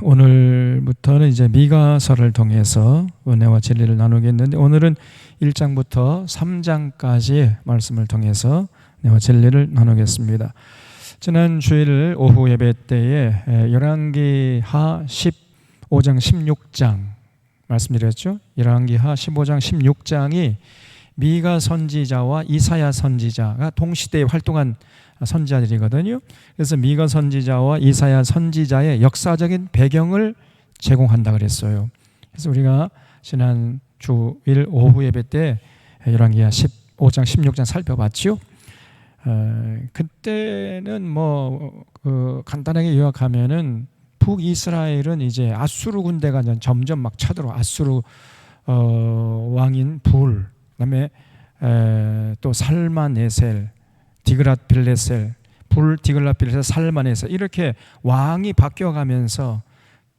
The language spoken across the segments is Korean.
오늘부터는 이제 미가서를 통해서 은혜와 진리를 나누겠는데, 오늘은 1장부터 3장까지의 말씀을 통해서 은혜와 진리를 나누겠습니다. 지난 주일 오후 예배 때에 열왕기하 15장 16장 말씀드렸죠. 열왕기하 15장 16장이 미가 선지자와 이사야 선지자가 동시대에 활동한 선지자들이거든요. 그래서 미가 선지자와 이사야 선지자의 역사적인 배경을 제공한다 그랬어요. 그래서 우리가 지난 주일 오후 예배 때 열왕기하 15장 16장 살펴봤죠. 그때는 간단하게 요약하면은 북이스라엘은 이제 아수르 군대가 점점 막 쳐들어. 아수르 왕인 불, 그다음에 또 살마네셀, 디글랏빌레셀, 불, 디글랏빌레셀, 살마네셀, 이렇게 왕이 바뀌어가면서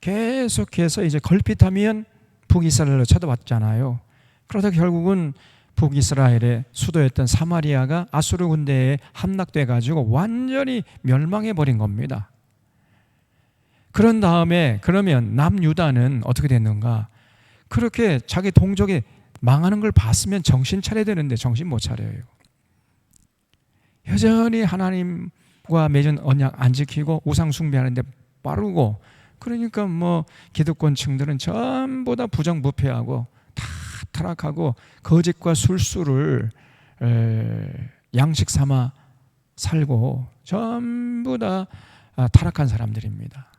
계속해서 이제 걸핏하면 북이스라엘로 쳐들어왔잖아요. 그러다 결국은 북이스라엘의 수도였던 사마리아가 아수르 군대에 함락돼 가지고 완전히 멸망해 버린 겁니다. 그런 다음에 그러면 남유다는 어떻게 됐는가? 그렇게 자기 동족이 망하는 걸 봤으면 정신 차려야 되는데 정신 못 차려요. 여전히 하나님과 맺은 언약 안 지키고 우상 숭배하는데 빠르고, 그러니까 기득권층들은 전부 다 부정부패하고 다 타락하고 거짓과 술수를 양식 삼아 살고 전부 다 타락한 사람들입니다.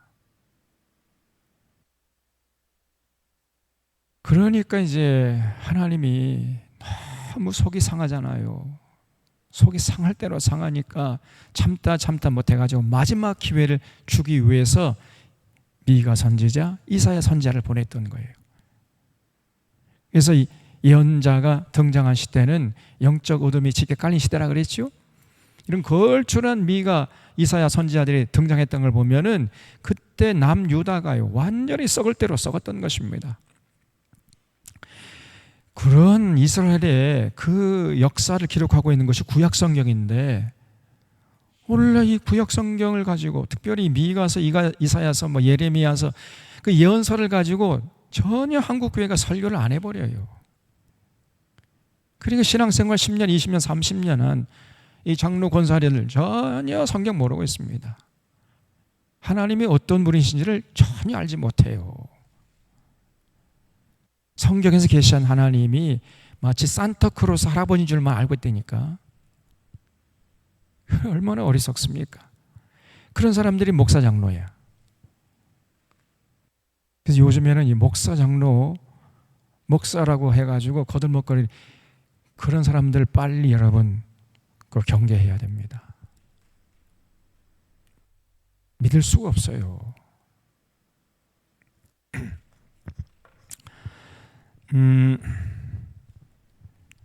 그러니까 이제 하나님이 너무 속이 상하잖아요. 속이 상할 대로 상하니까 참다 못해가지고 마지막 기회를 주기 위해서 미가 선지자, 이사야 선지자를 보냈던 거예요. 그래서 이 예언자가 등장한 시대는 영적 어둠이 짙게 깔린 시대라 그랬죠. 이런 걸출한 미가, 이사야 선지자들이 등장했던 걸 보면은 그때 남유다가요 완전히 썩을 대로 썩었던 것입니다. 그런 이스라엘의 그 역사를 기록하고 있는 것이 구약성경인데, 원래 이 구약성경을 가지고 특별히 미가서, 이사야서, 예레미야서 그 예언서를 가지고 전혀 한국교회가 설교를 안 해버려요. 그리고 신앙생활 10년, 20년, 30년 한 이 장로 권사들을 전혀 성경 모르고 있습니다. 하나님이 어떤 분이신지를 전혀 알지 못해요. 성경에서 계시한 하나님이 마치 산타크로스 할아버지인 줄만 알고 있다니까. 얼마나 어리석습니까? 그런 사람들이 목사 장로야. 그래서 요즘에는 이 목사 장로, 목사라고 해가지고 거들먹거리는 그런 사람들 빨리 여러분 그걸 경계해야 됩니다. 믿을 수가 없어요.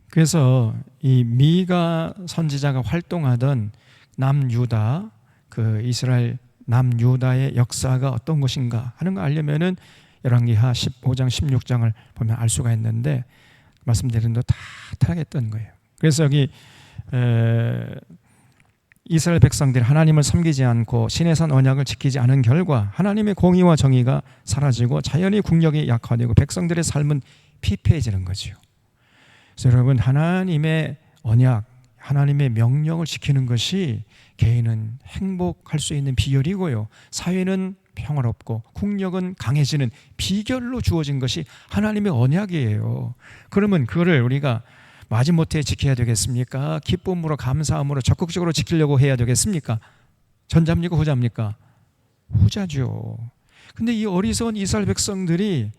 그래서 이 미가 선지자가 활동하던 남유다, 그 이스라엘 남유다의 역사가 어떤 것인가 하는 거 알려면은 열왕기하 15장 16장을 보면 알 수가 있는데, 말씀드린 대로 다 타락했던 거예요. 그래서 여기 이스라엘 백성들이 하나님을 섬기지 않고 신의 산 언약을 지키지 않은 결과 하나님의 공의와 정의가 사라지고 자연의 국력이 약화되고 백성들의 삶은 피폐해지는 거죠. 그래서 여러분, 하나님의 언약, 하나님의 명령을 지키는 것이 개인은 행복할 수 있는 비결이고요, 사회는 평화롭고 국력은 강해지는 비결로 주어진 것이 하나님의 언약이에요. 그러면 그거를 우리가 마지못해 지켜야 되겠습니까? 기쁨으로, 감사함으로 적극적으로 지키려고 해야 되겠습니까? 전자입니까, 후자입니까? 후자죠. 근데 이 어리석은 이스라엘 백성들이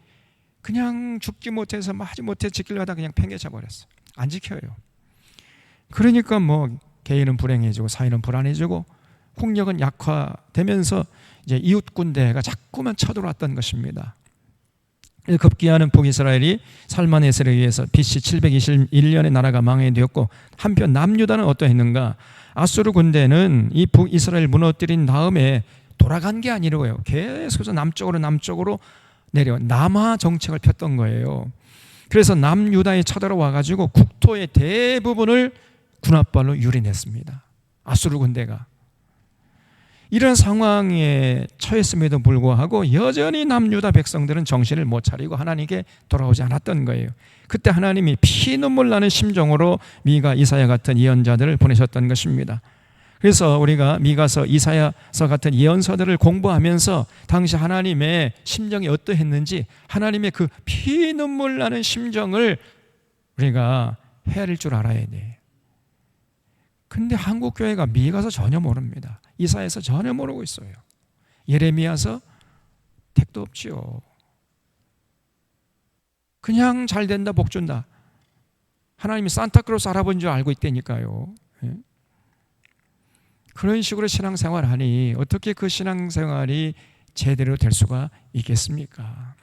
그냥 죽지 못해서 마지못해 지키려고 하다 그냥 팽개쳐 버렸어요. 안 지켜요. 그러니까 개인은 불행해지고 사회는 불안해지고 국력은 약화되면서 이제 이웃 군대가 자꾸만 쳐들어왔던 것입니다. 급기야는 북이스라엘이 살마네셀에 의해서 BC 721년에 나라가 망해되었고, 한편 남유다는 어떠했는가? 아수르 군대는 이 북이스라엘 무너뜨린 다음에 돌아간 게 아니라고요. 계속해서 남쪽으로 내려 남하 정책을 폈던 거예요. 그래서 남유다에 쳐들어와 가지고 국토의 대부분을 군합발로 유린했습니다. 아수르 군대가. 이런 상황에 처했음에도 불구하고 여전히 남유다 백성들은 정신을 못 차리고 하나님께 돌아오지 않았던 거예요. 그때 하나님이 피눈물 나는 심정으로 미가, 이사야 같은 예언자들을 보내셨던 것입니다. 그래서 우리가 미가서, 이사야서 같은 예언서들을 공부하면서 당시 하나님의 심정이 어떠했는지, 하나님의 그 피눈물 나는 심정을 우리가 헤아릴 줄 알아야 돼. 근데 한국 교회가 미가서 전혀 모릅니다. 이사야서 전혀 모르고 있어요. 예레미야서 택도 없지요. 그냥 잘 된다, 복 준다. 하나님이 산타크로스 할아버지인 줄 알고 있다니까요. 그런 식으로 신앙생활하니 어떻게 그 신앙생활이 제대로 될 수가 있겠습니까?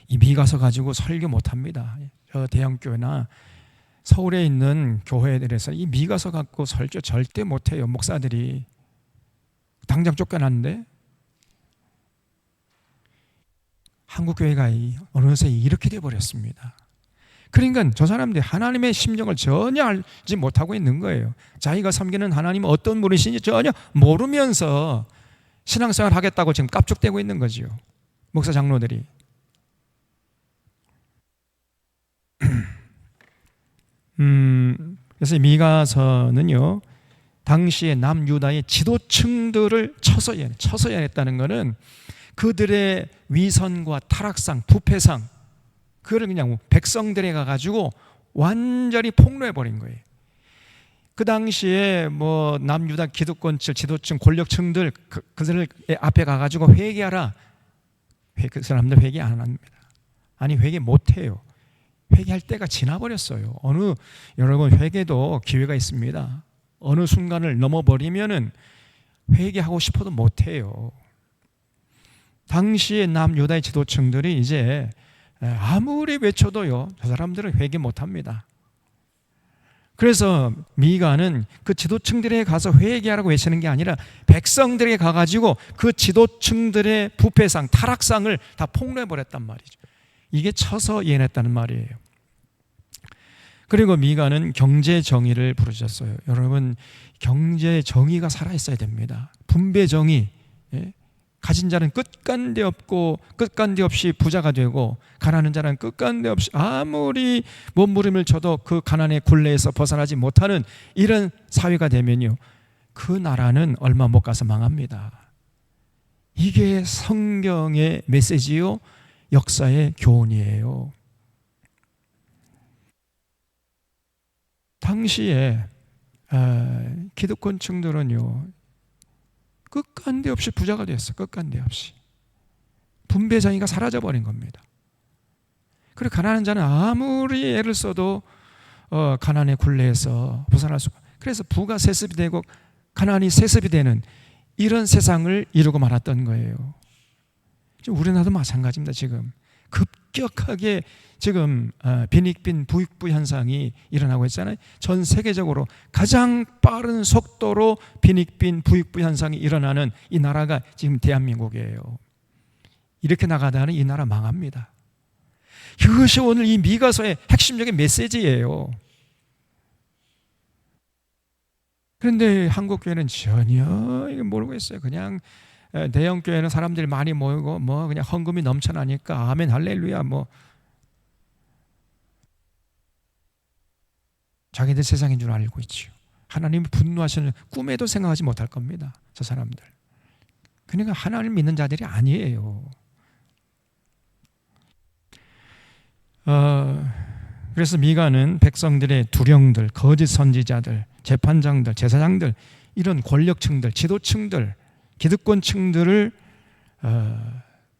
이 미가서 가지고 설교 못합니다. 저 대형교회나 서울에 있는 교회들에서 이 미가서 갖고 설교 절대 못해요. 목사들이 당장 쫓겨났는데, 한국교회가 어느새 이렇게 되어버렸습니다. 그러니까 저 사람들이 하나님의 심정을 전혀 알지 못하고 있는 거예요. 자기가 섬기는 하나님은 어떤 분이신지 전혀 모르면서 신앙생활 하겠다고 지금 깝죽대고 있는 거죠, 목사 장로들이. 그래서 미가서는요, 당시의 남유다의 지도층들을 쳐서 예언했다는 것은 그들의 위선과 타락상, 부패상, 그걸 그냥 백성들에 가가지고 완전히 폭로해버린 거예요. 그 당시에 뭐 남유다 기득권층, 지도층, 권력층들 그들 앞에 가가지고 회개하라. 그 사람들 회개 안 합니다. 아니, 회개 못해요. 회개할 때가 지나버렸어요. 여러분, 회개도 기회가 있습니다. 어느 순간을 넘어버리면은 회개하고 싶어도 못해요. 당시의 남유다의 지도층들이 이제 아무리 외쳐도요, 저 사람들은 회개 못합니다. 그래서 미가는 그 지도층들에 가서 회개하라고 외치는 게 아니라 백성들에게 가가지고 그 지도층들의 부패상, 타락상을 다 폭로해버렸단 말이죠. 이게 쳐서 예언했다는 말이에요. 그리고 미가는 경제 정의를 부르셨어요. 여러분, 경제 정의가 살아있어야 됩니다. 분배 정의. 가진 자는 끝간데 없이 부자가 되고, 가난한 자는 끝간데 없이 아무리 몸부림을 쳐도 그 가난의 굴레에서 벗어나지 못하는 이런 사회가 되면요, 그 나라는 얼마 못 가서 망합니다. 이게 성경의 메시지요, 역사의 교훈이에요. 당시에 기득권층들은요, 끝간데 없이 부자가 됐어요. 끝간데 없이. 분배 정의가 사라져버린 겁니다. 그리고 가난한 자는 아무리 애를 써도 가난의 굴레에서 벗어날 수가. 그래서 부가 세습이 되고 가난이 세습이 되는 이런 세상을 이루고 말았던 거예요. 지금 우리나라도 마찬가지입니다. 지금 급격하게 지금 빈익빈 부익부 현상이 일어나고 있잖아요. 전 세계적으로 가장 빠른 속도로 빈익빈 부익부 현상이 일어나는 이 나라가 지금 대한민국이에요. 이렇게 나가다는 이 나라 망합니다. 이것이 오늘 이 미가서의 핵심적인 메시지예요. 그런데 한국 교회는 전혀 모르고 있어요. 그냥 대형 교회는 사람들이 많이 모이고 뭐 그냥 헌금이 넘쳐나니까 아멘 할렐루야 뭐 자기들 세상인 줄 알고 있죠. 하나님이 분노하시는 꿈에도 생각하지 못할 겁니다. 저 사람들. 그러니까 하나님을 믿는 자들이 아니에요. 그래서 미가는 백성들의 두령들, 거짓 선지자들, 재판장들, 제사장들, 이런 권력층들, 지도층들, 기득권층들을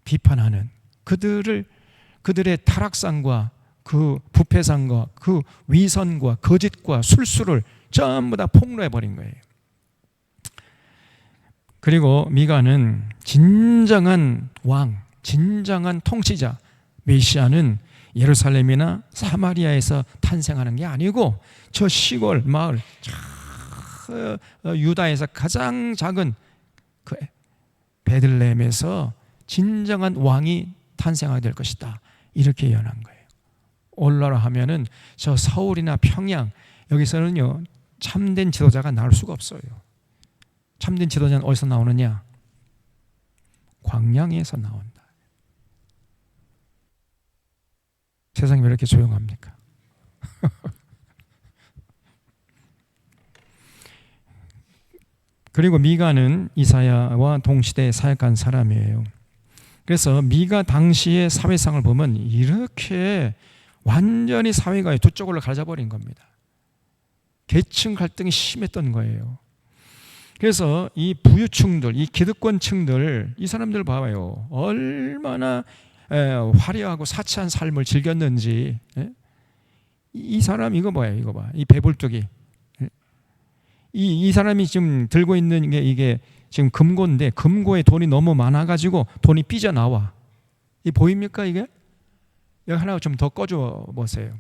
비판하는 그들의 타락상과 그 부패상과 그 위선과 거짓과 술수를 전부 다 폭로해버린 거예요. 그리고 미가는 진정한 왕, 진정한 통치자, 메시아는 예루살렘이나 사마리아에서 탄생하는 게 아니고 저 시골 마을, 유다에서 가장 작은 그 베들레헴에서 진정한 왕이 탄생하게 될 것이다. 이렇게 예언한 거예요. 오늘날 하면은 저 서울이나 평양 여기서는요 참된 지도자가 나올 수가 없어요. 참된 지도자는 어디서 나오느냐? 광야에서 나온다. 세상이 왜 이렇게 조용합니까? 그리고 미가는 이사야와 동시대에 사역한 사람이에요. 그래서 미가 당시의 사회상을 보면 이렇게 완전히 사회가 두 쪽으로 갈라져 버린 겁니다. 계층 갈등이 심했던 거예요. 그래서 이 부유층들, 이 기득권층들, 이 사람들 봐봐요. 얼마나 화려하고 사치한 삶을 즐겼는지. 이 사람 이거 뭐예요? 이거 봐. 이 배불뚝이. 이 사람이 지금 들고 있는 게 이게 지금 금고인데 금고에 돈이 너무 많아가지고 돈이 삐져나와. 이 보입니까 이게? 여기 하나 좀 더 꺼줘 보세요.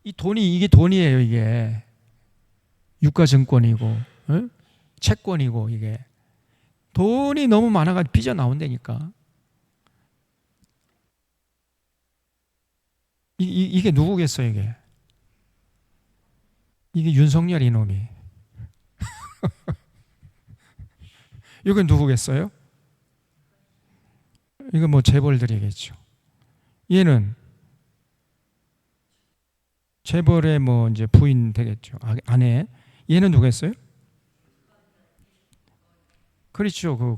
이 돈이 이게 돈이에요 이게. 유가증권이고 채권이고 이게 돈이 너무 많아가지고 삐져나온다니까. 이게 누구겠어요 이게? 이게 윤석열 이놈이. 이건 누구겠어요? 이건 뭐 재벌들이겠죠. 얘는 재벌의 뭐 이제 부인 되겠죠. 아내. 얘는 누구겠어요? 그렇죠.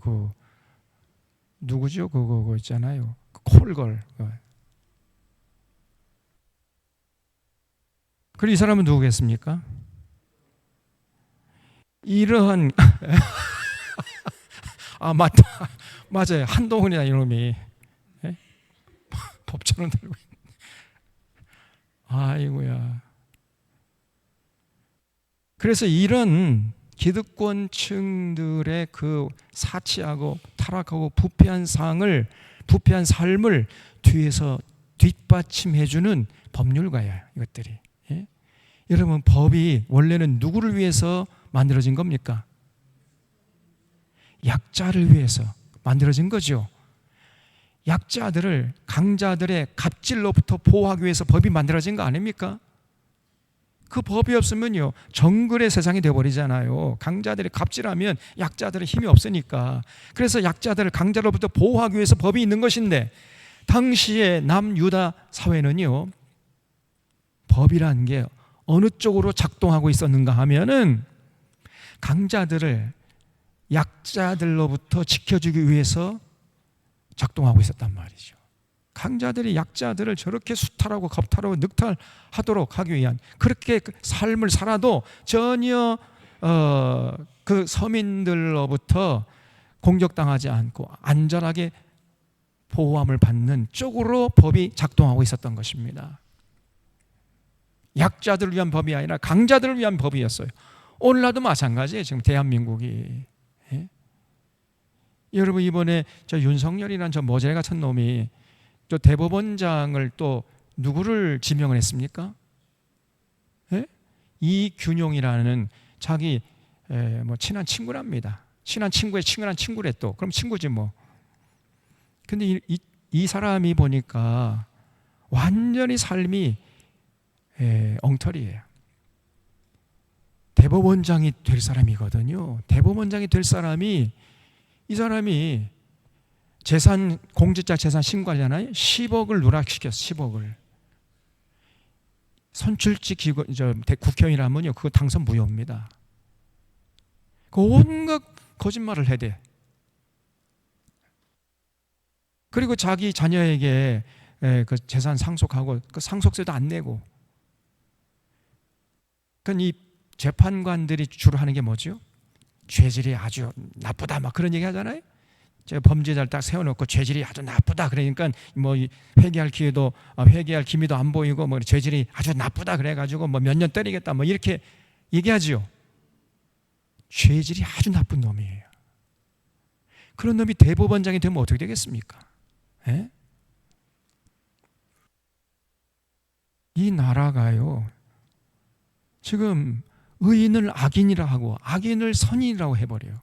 누구죠? 그거 있잖아요. 콜걸. 그리고 이 사람은 누구겠습니까? 이러한 맞다. 맞아요. 한동훈이다 이놈이. 법전을 들고 있는. 아이고야. 그래서 이런 기득권층들의 그 사치하고 타락하고 부패한 삶을 뒤에서 뒷받침해주는 법률가야 이것들이. 예? 여러분 법이 원래는 누구를 위해서 만들어진 겁니까? 약자를 위해서 만들어진 거죠. 약자들을 강자들의 갑질로부터 보호하기 위해서 법이 만들어진 거 아닙니까? 그 법이 없으면요 정글의 세상이 되어버리잖아요. 강자들이 갑질하면 약자들의 힘이 없으니까. 그래서 약자들을 강자로부터 보호하기 위해서 법이 있는 것인데, 당시의 남유다 사회는요 법이라는 게 어느 쪽으로 작동하고 있었는가 하면은 강자들을 약자들로부터 지켜주기 위해서 작동하고 있었단 말이죠. 강자들이 약자들을 저렇게 수탈하고 겁탈하고 늑탈하도록 하기 위한, 그렇게 삶을 살아도 전혀 그 서민들로부터 공격당하지 않고 안전하게 보호함을 받는 쪽으로 법이 작동하고 있었던 것입니다. 약자들을 위한 법이 아니라 강자들을 위한 법이었어요. 오늘날도 마찬가지예요. 지금 대한민국이. 예? 여러분 이번에 저 윤석열이라는 저 머저리 같은 놈이 저 대법원장을 또 누구를 지명을 했습니까? 예? 이균용이라는 자기 뭐 친한 친구랍니다. 친한 친구의 친근한 친구래 또. 그럼 친구지 뭐. 근데 이 사람이 보니까 완전히 삶이 엉터리예요. 대법원장이 될 사람이거든요. 대법원장이 될 사람이, 이 사람이 공직자 재산 신고하잖아요. 10억을 누락시켰어. 10억을. 선출직 국회의원이라면요 그거 당선 무효입니다. 그 온갖 거짓말을 해대. 그리고 자기 자녀에게 그 재산 상속하고 그 상속세도 안 내고. 그러니까 이 재판관들이 주로 하는 게 뭐죠? 죄질이 아주 나쁘다 막 그런 얘기 하잖아요. 제가 범죄자를 딱 세워놓고 죄질이 아주 나쁘다 그러니까 뭐 회개할 기미도 안 보이고 뭐 죄질이 아주 나쁘다 그래가지고 뭐 몇 년 때리겠다 뭐 이렇게 얘기하지요. 죄질이 아주 나쁜 놈이에요. 그런 놈이 대법원장이 되면 어떻게 되겠습니까? 에? 이 나라가요 지금 의인을 악인이라 하고 악인을 선인이라고 해버려요.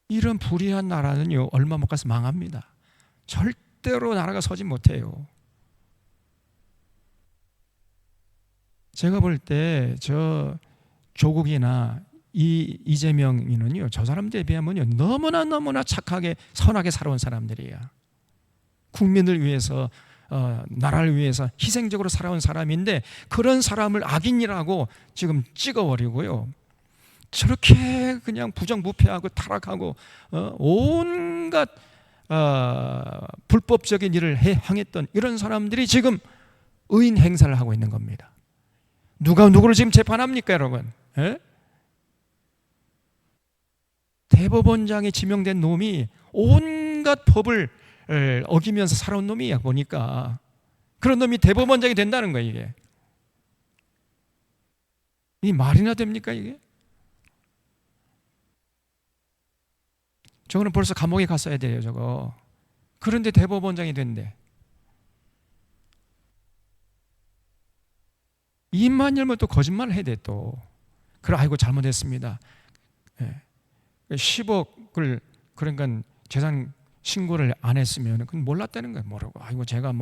이런 불의한 나라는요 얼마 못 가서 망합니다. 절대로 나라가 서지 못해요. 제가 볼 때 저 조국이나 이재명이는요, 저 사람들에 비하면요 너무나 착하게 선하게 살아온 사람들이야. 국민을 위해서 나라를 위해서 희생적으로 살아온 사람인데 그런 사람을 악인이라고 지금 찍어버리고요, 저렇게 그냥 부정부패하고 타락하고 온갖 불법적인 일을 행했던 이런 사람들이 지금 의인 행사를 하고 있는 겁니다. 누가 누구를 지금 재판합니까, 여러분? 에? 대법원장에 지명된 놈이 온갖 법을 어기면서 살아온 놈이야 보니까. 그런 놈이 대법원장이 된다는 거야. 이게 이 말이나 됩니까 이게? 저거는 벌써 감옥에 갔어야 돼요 저거. 그런데 대법원장이 된대. 입만 열면 또 거짓말을 해야 돼 또. 그래, 아이고 잘못했습니다. 10억을 그러니까 재산 신고를 안 했으면 그건 몰랐다는 거예요. 모르고 아이고 제가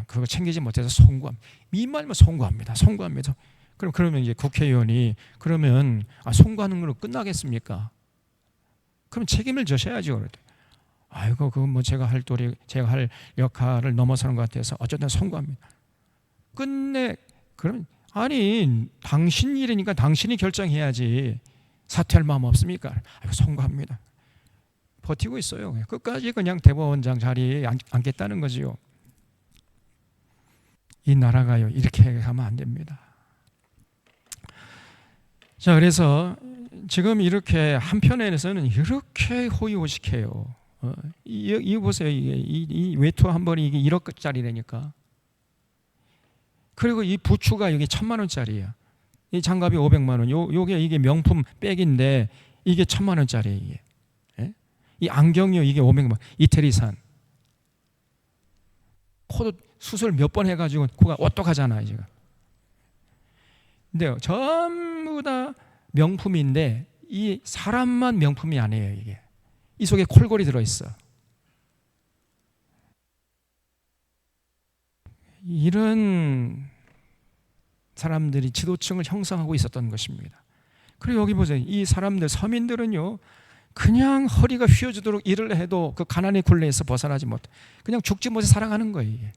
그거 챙기지 못해서 송구합니다. 입만 열면 송구합니다. 그러면 이제 국회의원이 그러면 송구하는 걸로 끝나겠습니까? 그럼 책임을 져셔야죠. 그럴 때. 아이고 그건 제가 할 역할을 넘어서는 것 같아서 어쨌든 송구합니다. 끝내. 그러면 아니 당신 일이니까 당신이 결정해야지. 사퇴할 마음 없습니까? 아이고 송구합니다. 버티고 있어요. 끝까지 그냥 대법원장 자리에 앉겠다는 거지요. 이 나라가요 이렇게 가면 안 됩니다. 자, 그래서 지금 이렇게 한편에서는 이렇게 호의호식해요. 이 보세요. 이 외투 한 벌이 이게 1억짜리라니까. 그리고 이 부추가 여기 1,000만 원짜리야. 이 장갑이 500만 원. 이게 명품 백인데 이게 1,000만 원짜리 이게. 예? 이 안경이요 이게 500만 원. 이태리산. 코도 수술 몇 번 해가지고 코가 오똑하잖아 지금. 근데 전부 다 명품인데 이 사람만 명품이 아니에요 이게. 이 속에 콜골이 들어있어. 이런 사람들이 지도층을 형성하고 있었던 것입니다. 그리고 여기 보세요. 이 사람들 서민들은요 그냥 허리가 휘어지도록 일을 해도 그 가난의 굴레에서 벗어나지 못해. 그냥 죽지 못해 살아가는 거예요 이게.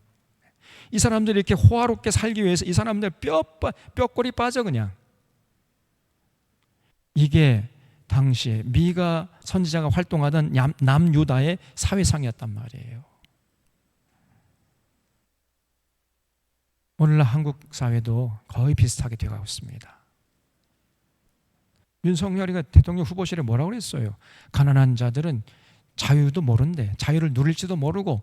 이 사람들이 이렇게 호화롭게 살기 위해서 이 사람들 뼈골이 빠져 그냥. 이게 당시에 미가 선지자가 활동하던 남유다의 사회상이었단 말이에요. 오늘날 한국 사회도 거의 비슷하게 되어가고 있습니다. 윤석열이가 대통령 후보실에 뭐라고 그랬어요? 가난한 자들은 자유도 모른대. 자유를 누릴지도 모르고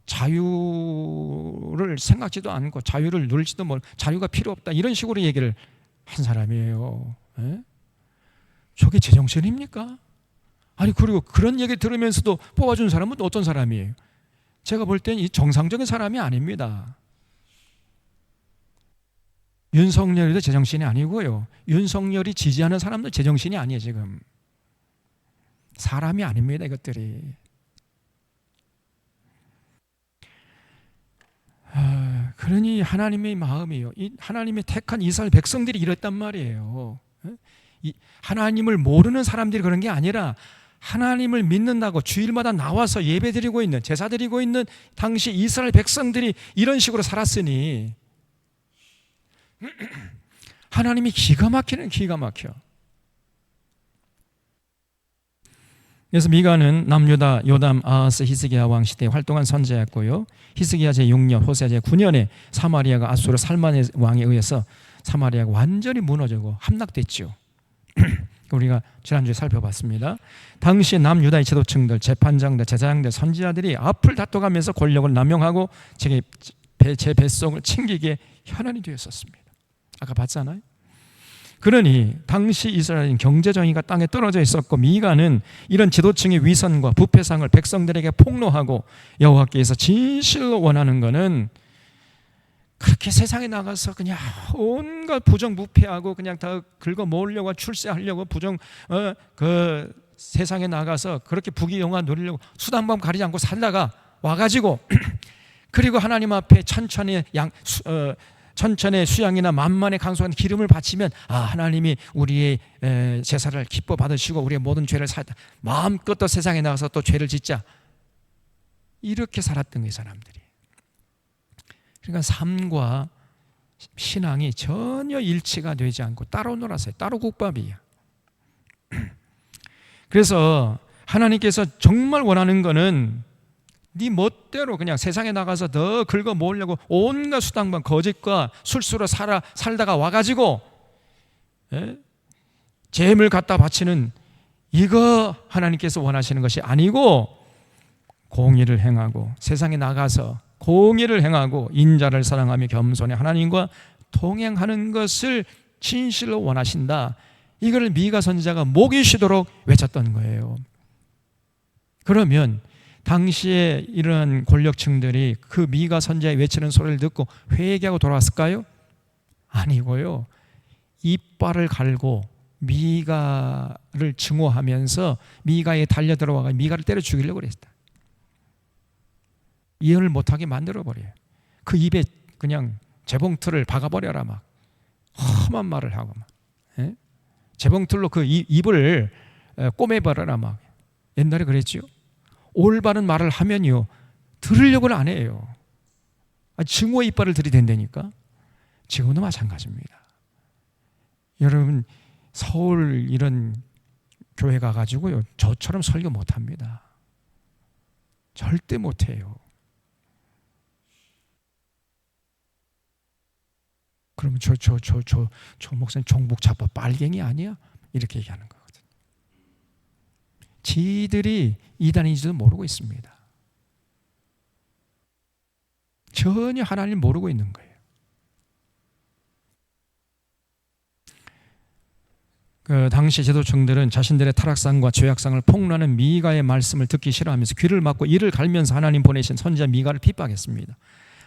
자유를 생각지도 않고 자유를 누릴지도 모르고 자유가 필요 없다. 이런 식으로 얘기를 한 사람이에요. 에? 저게 제정신입니까? 아니 그리고 그런 얘기 들으면서도 뽑아준 사람은 어떤 사람이에요? 제가 볼 땐 이 정상적인 사람이 아닙니다. 윤석열이도 제정신이 아니고요. 윤석열이 지지하는 사람도 제정신이 아니에요 지금. 사람이 아닙니다 이것들이. 그러니 하나님의 마음이요. 이 하나님의 택한 이스라엘 백성들이 이랬단 말이에요. 하나님을 모르는 사람들이 그런 게 아니라 하나님을 믿는다고 주일마다 나와서 예배드리고 있는 제사드리고 있는 당시 이스라엘 백성들이 이런 식으로 살았으니 하나님이 기가 막혀. 그래서 미가는 남유다 요담 아하스 히스기야 왕 시대에 활동한 선지자였고요. 히스기야 제6년 호세아 제9년에 사마리아가 아수르 살만의 왕에 의해서 사마리아가 완전히 무너지고 함락됐죠. 우리가 지난주에 살펴봤습니다. 당시 남유다의 지도층들, 재판장들, 제사장들, 선지자들이 앞을 다퉈가면서 권력을 남용하고 제 뱃속을 챙기기에 현안이 되었었습니다. 아까 봤잖아요. 그러니 당시 이스라엘은 경제정의가 땅에 떨어져 있었고 미가는 이런 지도층의 위선과 부패상을 백성들에게 폭로하고 여호와께서 진실로 원하는 것은 그렇게 세상에 나가서 그냥 온갖 부정부패하고 그냥 다 긁어 모으려고 출세하려고 그 세상에 나가서 그렇게 부귀영화 누리려고 수단방 가리지 않고 살다가 와가지고 그리고 하나님 앞에 천천히 천천의 수양이나 만만의 강소한 기름을 바치면 하나님이 우리의 제사를 기뻐 받으시고 우리의 모든 죄를 사했다. 마음껏 또 세상에 나가서 또 죄를 짓자. 이렇게 살았던 거예요, 사람들이. 그러니까 삶과 신앙이 전혀 일치가 되지 않고 따로 놀았어요. 따로 국밥이에요. 그래서 하나님께서 정말 원하는 거는 네 멋대로 그냥 세상에 나가서 더 긁어 모으려고 온갖 수단과 거짓과 술수로 살다가 와가지고 재물 갖다 바치는 이거 하나님께서 원하시는 것이 아니고 공의를 행하고 세상에 나가서 공의를 행하고 인자를 사랑하며 겸손히 하나님과 동행하는 것을 진실로 원하신다. 이걸 미가 선지자가 목이 쉬도록 외쳤던 거예요. 그러면 당시에 이러한 권력층들이 그 미가 선지자의 외치는 소리를 듣고 회개하고 돌아왔을까요? 아니고요. 이빨을 갈고 미가를 증오하면서 미가에 달려들어와서 미가를 때려 죽이려고 그랬다. 이해를 못하게 만들어버려요. 그 입에 그냥 재봉틀을 박아버려라 막 험한 말을 하고 막 재봉틀로 그 입을 꼬매버려라 막. 옛날에 그랬지요. 올바른 말을 하면요 들으려고는 안 해요. 증오 이빨을 들이댄다니까. 지금도 마찬가지입니다. 여러분 서울 이런 교회 가가지고요 저처럼 설교 못합니다. 절대 못해요. 그러면 저 목사님 종북 잡아 빨갱이 아니야? 이렇게 얘기하는 거거든요. 지들이 이단인지도 모르고 있습니다. 전혀 하나님을 모르고 있는 거예요. 그 당시 제도층들은 자신들의 타락상과 죄악상을 폭로하는 미가의 말씀을 듣기 싫어하면서 귀를 막고 이를 갈면서 하나님 보내신 선지자 미가를 핍박했습니다.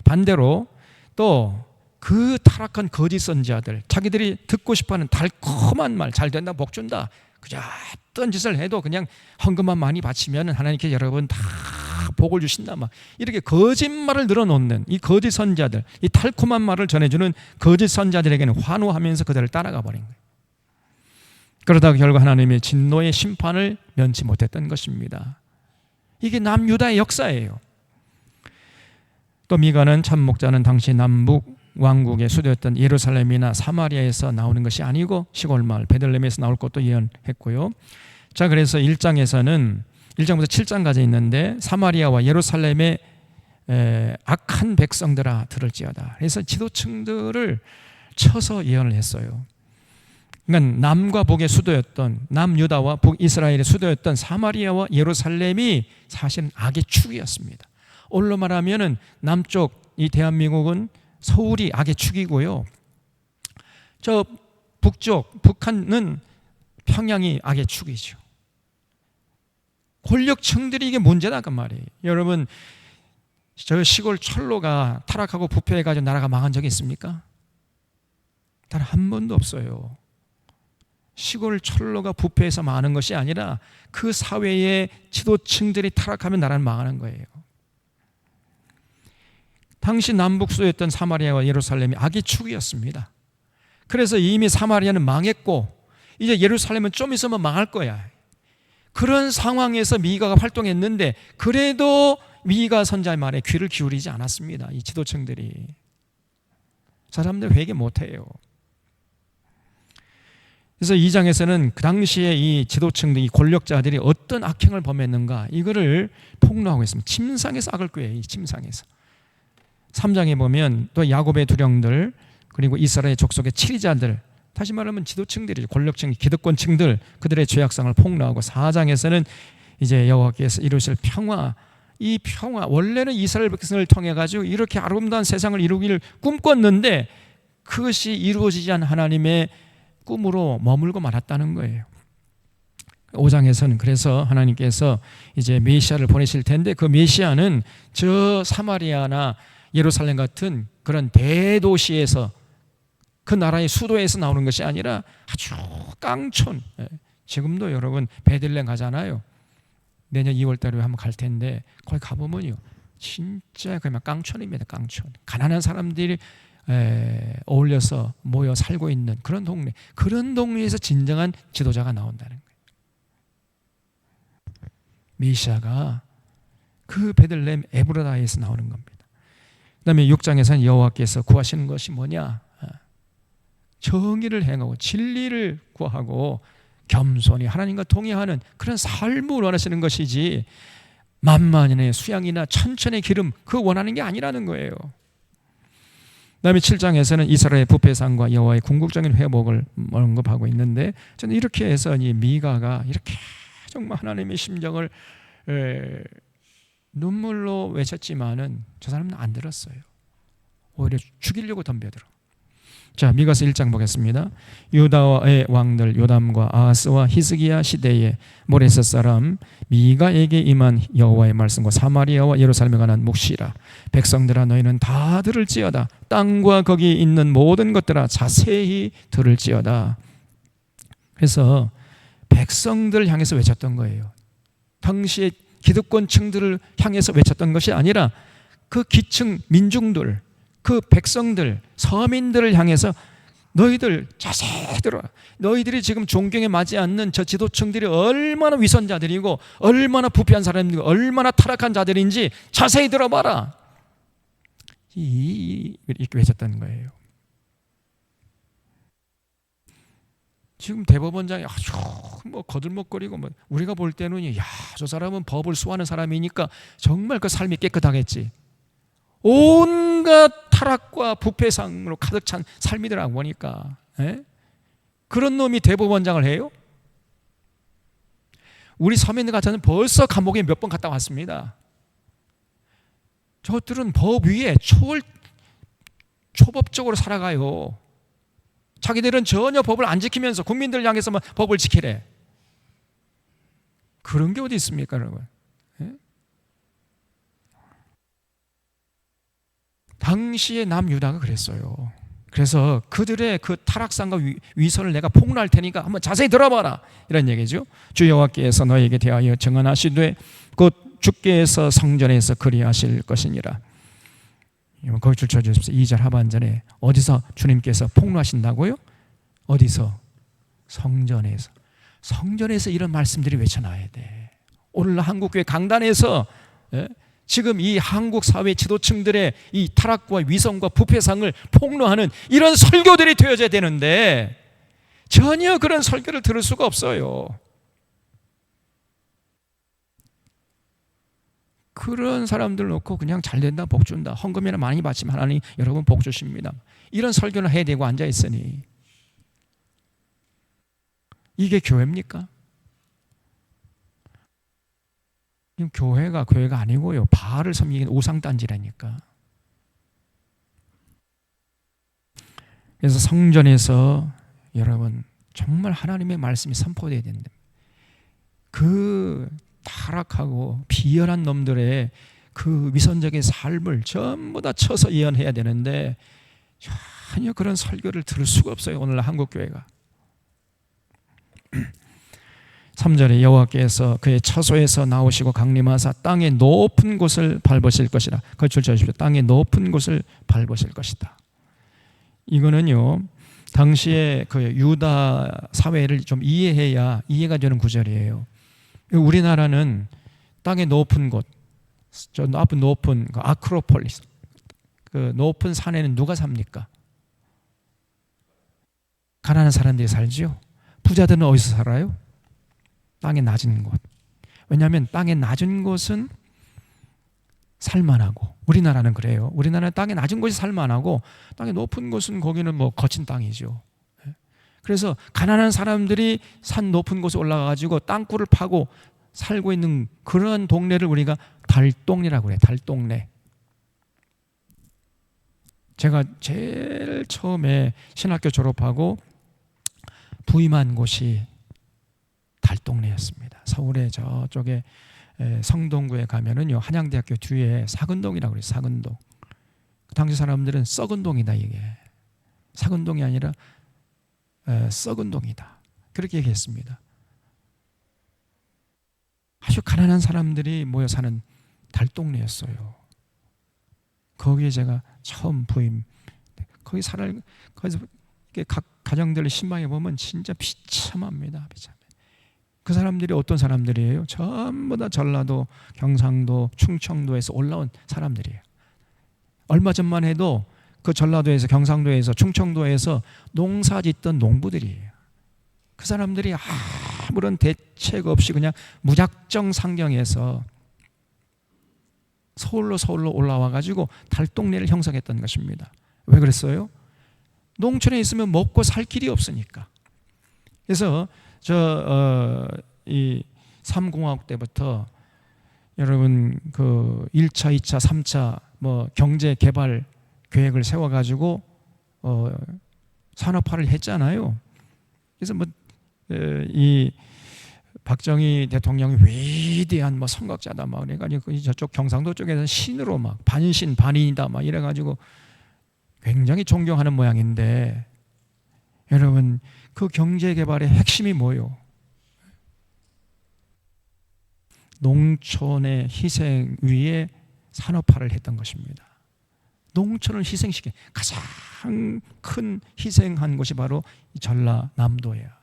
반대로 또 그 타락한 거짓 선지자들, 자기들이 듣고 싶어하는 달콤한 말, 잘 된다, 복 준다, 그저 어떤 짓을 해도 그냥 헌금만 많이 바치면 하나님께 여러분 다 복을 주신다, 막 이렇게 거짓말을 늘어놓는 이 거짓 선지자들, 이 달콤한 말을 전해주는 거짓 선지자들에게는 환호하면서 그들을 따라가 버린 거예요. 그러다가 결국 하나님의 진노의 심판을 면치 못했던 것입니다. 이게 남유다의 역사예요. 또 미가는 참 목자는 당시 남북 왕국의 수도였던 예루살렘이나 사마리아에서 나오는 것이 아니고 시골 마을 베들레헴에서 나올 것도 예언했고요. 자, 그래서 1장에서는 1장부터 7장까지 있는데 사마리아와 예루살렘의 악한 백성들아 들을지어다. 그래서 지도층들을 쳐서 예언을 했어요. 그러니까 남과 북의 수도였던 남유다와 북이스라엘의 수도였던 사마리아와 예루살렘이 사실은 악의 축이었습니다. 올로 말하면은 남쪽 이 대한민국은 서울이 악의 축이고요. 저 북쪽 북한은 평양이 악의 축이죠. 권력층들이 이게 문제다 그 말이에요. 여러분 저 시골 철로가 타락하고 부패해가지고 나라가 망한 적이 있습니까? 단 한 번도 없어요. 시골 철로가 부패해서 망하는 것이 아니라 그 사회의 지도층들이 타락하면 나라는 망하는 거예요. 당시 남북수였던 사마리아와 예루살렘이 악의 축이었습니다. 그래서 이미 사마리아는 망했고 이제 예루살렘은 좀 있으면 망할 거야. 그런 상황에서 미가가 활동했는데 그래도 미가 선지자의 말에 귀를 기울이지 않았습니다. 이 지도층들이. 사람들 회개 못해요. 그래서 2장에서는 그 당시에 이 지도층들, 이 권력자들이 어떤 악행을 범했는가 이거를 폭로하고 있습니다. 침상에서 악을 꾀해요. 이 침상에서. 3장에 보면 또 야곱의 두령들 그리고 이스라엘 족속의 치리자들, 다시 말하면 지도층들이죠. 권력층, 기득권층들, 그들의 죄악상을 폭로하고 4장에서는 이제 여호와께서 이루실 평화, 이 평화 원래는 이스라엘 백성을 통해 가지고 이렇게 아름다운 세상을 이루기를 꿈꿨는데 그것이 이루어지지 않은 하나님의 꿈으로 머물고 말았다는 거예요. 5장에서는 그래서 하나님께서 이제 메시아를 보내실 텐데 그 메시아는 저 사마리아나 예루살렘 같은 그런 대도시에서 그 나라의 수도에서 나오는 것이 아니라 아주 깡촌, 지금도 여러분 베들레헴 가잖아요. 내년 2월 달에 한번 갈 텐데 거기 가보면요 진짜 그냥 깡촌입니다. 깡촌. 가난한 사람들이 어울려서 모여 살고 있는 그런 동네, 그런 동네에서 진정한 지도자가 나온다는 거예요. 메시아가 그 베들레헴 에브라다에서 나오는 겁니다. 그 다음에 6장에서는 여호와께서 구하시는 것이 뭐냐? 정의를 행하고 진리를 구하고 겸손히 하나님과 동의하는 그런 삶을 원하시는 것이지, 만만의 수양이나 천천의 기름, 그거 원하는 게 아니라는 거예요. 그 다음에 7장에서는 이스라엘의 부패상과 여호와의 궁극적인 회복을 언급하고 있는데, 저는 이렇게 해서 이 미가가 이렇게 정말 하나님의 심정을 눈물로 외쳤지만은 저 사람은 안 들었어요. 오히려 죽이려고 덤벼들어. 자, 미가서 1장 보겠습니다. 유다의 왕들 요담과 아하스와 히스기야 시대에 모레셋 사람 미가에게 임한 여호와의 말씀과 사마리아와 예루살렘에 관한 묵시라. 백성들아, 너희는 다 들을지어다. 땅과 거기 있는 모든 것들아 자세히 들을지어다. 그래서 백성들 향해서 외쳤던 거예요. 당시에 기득권층들을 향해서 외쳤던 것이 아니라 그 기층 민중들, 그 백성들, 서민들을 향해서 너희들 자세히 들어라. 너희들이 지금 존경에 맞지 않는 저 지도층들이 얼마나 위선자들이고 얼마나 부패한 사람들이고 얼마나 타락한 자들인지 자세히 들어봐라. 이렇게 외쳤다는 거예요. 지금 대법원장이 아주 뭐 거들먹거리고 뭐 우리가 볼 때는 야, 저 사람은 법을 수호하는 사람이니까 정말 그 삶이 깨끗하겠지. 온갖 타락과 부패상으로 가득 찬 삶이더라고 보니까. 그런 놈이 대법원장을 해요? 우리 서민들 같아는 벌써 감옥에 몇 번 갔다 왔습니다. 저들은 법 위에 초법적으로 살아가요. 자기들은 전혀 법을 안 지키면서 국민들 향해서만 법을 지키래. 그런 게 어디 있습니까, 여러분? 당시의 남유다가 그랬어요. 그래서 그들의 그 타락상과 위선을 내가 폭로할 테니까 한번 자세히 들어봐라, 이런 얘기죠. 주 여호와께서 너에게 대하여 증언하시되 곧 주께서 성전에서 그리하실 것이니라. 거기 줄 쳐주십시오. 2절 하반절에 어디서 주님께서 폭로하신다고요? 어디서? 성전에서. 성전에서 이런 말씀들이 외쳐나야 돼. 오늘 한국교회 강단에서 지금 이 한국 사회 지도층들의 이 타락과 위선과 부패상을 폭로하는 이런 설교들이 되어져야 되는데 전혀 그런 설교를 들을 수가 없어요. 그런 사람들 놓고 그냥 잘된다, 복 준다, 헌금이나 많이 받지만 하나님 여러분 복 주십니다, 이런 설교를 해야 되고 앉아있으니 이게 교회입니까? 교회가 아니고요, 바알을 섬기는 우상단지라니까. 그래서 성전에서 여러분 정말 하나님의 말씀이 선포되어야 된다. 그 타락하고 비열한 놈들의 그 위선적인 삶을 전부 다 쳐서 예언해야 되는데 전혀 그런 설교를 들을 수가 없어요, 오늘 한국교회가. 3절에 여호와께서 그의 처소에서 나오시고 강림하사 땅의 높은 곳을 밟으실 것이라. 그걸 줄쳐주십시오. 땅의 높은 곳을 밟으실 것이다. 이거는요, 당시에 그 유다 사회를 좀 이해해야 이해가 되는 구절이에요. 우리나라는 땅의 높은 곳, 저 높은 그 아크로폴리스, 그 높은 산에는 누가 삽니까? 가난한 사람들이 살지요. 부자들은 어디서 살아요? 땅의 낮은 곳. 왜냐하면 땅의 낮은 곳은 살만하고, 우리나라는 그래요. 우리나라는 땅의 낮은 곳이 살만하고 땅의 높은 곳은 거기는 뭐 거친 땅이죠. 그래서 가난한 사람들이 산 높은 곳에 올라가가지고 땅굴을 파고 살고 있는 그런 동네를 우리가 달동네라고 그래요. 달동네. 제가 제일 처음에 신학교 졸업하고 부임한 곳이 달동네였습니다. 서울의 저쪽에 성동구에 가면은요, 한양대학교 뒤에 사근동이라고 그래요. 사근동. 그 당시 사람들은 썩은 동이다, 이게. 사근동이 아니라 썩은 동이다, 그렇게 얘기했습니다. 아주 가난한 사람들이 모여 사는 달동네였어요. 거기에 제가 처음 부임, 거기서 각 가정들을 신방에 보면 진짜 비참합니다. 비참해. 그 사람들이 어떤 사람들이에요? 전부 다 전라도, 경상도, 충청도에서 올라온 사람들이에요. 얼마 전만 해도 그 전라도에서, 경상도에서, 충청도에서 농사 짓던 농부들이에요. 그 사람들이 아무런 대책 없이 그냥 무작정 상경해서 서울로 올라와 가지고 달동네를 형성했던 것입니다. 왜 그랬어요? 농촌에 있으면 먹고 살 길이 없으니까. 그래서 이 3공화국 때부터 여러분 그 1차, 2차, 3차 뭐 경제 개발 계획을 세워 가지고 산업화를 했잖아요. 그래서 뭐 이 박정희 대통령이 위대한 뭐 선각자다 막 그래가지고 저쪽 경상도 쪽에서 신으로 막 반신 반인이다 막 이래가지고 굉장히 존경하는 모양인데, 여러분 그 경제 개발의 핵심이 뭐예요? 농촌의 희생 위에 산업화를 했던 것입니다. 농촌을 희생시킨 가장 큰 희생한 곳이 바로 전라남도예요.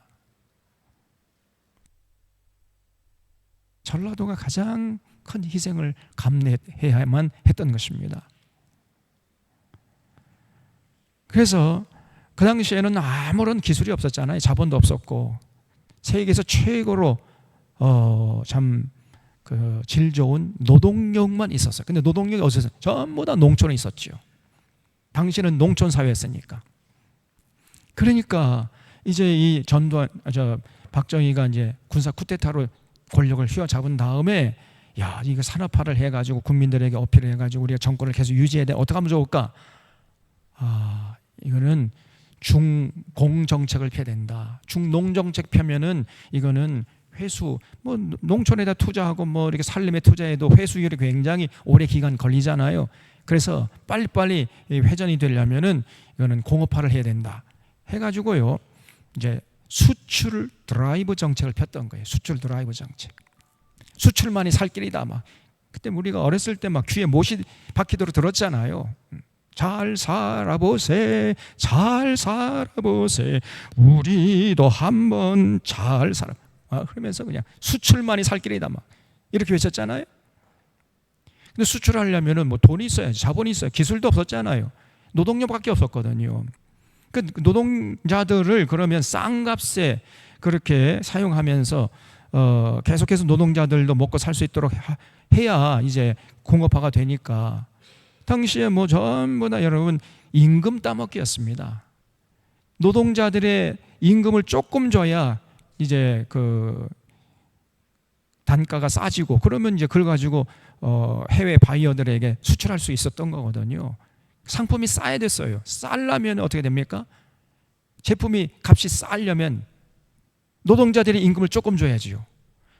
전라도가 가장 큰 희생을 감내해야만 했던 것입니다. 그래서 그 당시에는 아무런 기술이 없었잖아요. 자본도 없었고 세계에서 최고로 참 그 질 좋은 노동력만 있었어요. 근데 노동력이 어디서 있어요? 전부 다 농촌에 있었죠. 당시는 농촌 사회였으니까. 그러니까 이제 이 박정희가 이제 군사 쿠데타로 권력을 휘어잡은 다음에 야, 이거 산업화를 해가지고 국민들에게 어필을 해가지고 우리가 정권을 계속 유지해야 돼. 어떻게 하면 좋을까? 이거는 중공 정책을 펴야 된다. 중농 정책 펴면은 이거는 회수, 뭐 농촌에다 투자하고 뭐 이렇게 살림에 투자해도 회수율이 굉장히 오래 기간 걸리잖아요. 그래서 빨리빨리 회전이 되려면은 이거는 공업화를 해야 된다. 해가지고요, 이제 수출 드라이브 정책을 폈던 거예요. 수출 드라이브 정책. 수출만이 살 길이다. 막 그때 우리가 어렸을 때 막 귀에 못이 박히도록 들었잖아요. 잘 살아보세, 잘 살아보세, 우리도 한번 잘 살아. 그러면서 그냥 수출만이 살 길이다 막 이렇게 외쳤잖아요. 근데 수출하려면은 뭐 돈이 있어야지, 자본이 있어야, 기술도 없었잖아요. 노동력밖에 없었거든요. 그 노동자들을 그러면 싼 값에 그렇게 사용하면서 계속해서 노동자들도 먹고 살 수 있도록 해야 이제 공업화가 되니까, 당시에 뭐 전부 다 여러분 임금 따먹기였습니다. 노동자들의 임금을 조금 줘야 이제 그 단가가 싸지고, 그러면 이제 그걸 가지고 해외 바이어들에게 수출할 수 있었던 거거든요. 상품이 싸야 됐어요. 싸려면 어떻게 됩니까? 제품이 값이 싸려면 노동자들이 임금을 조금 줘야지요.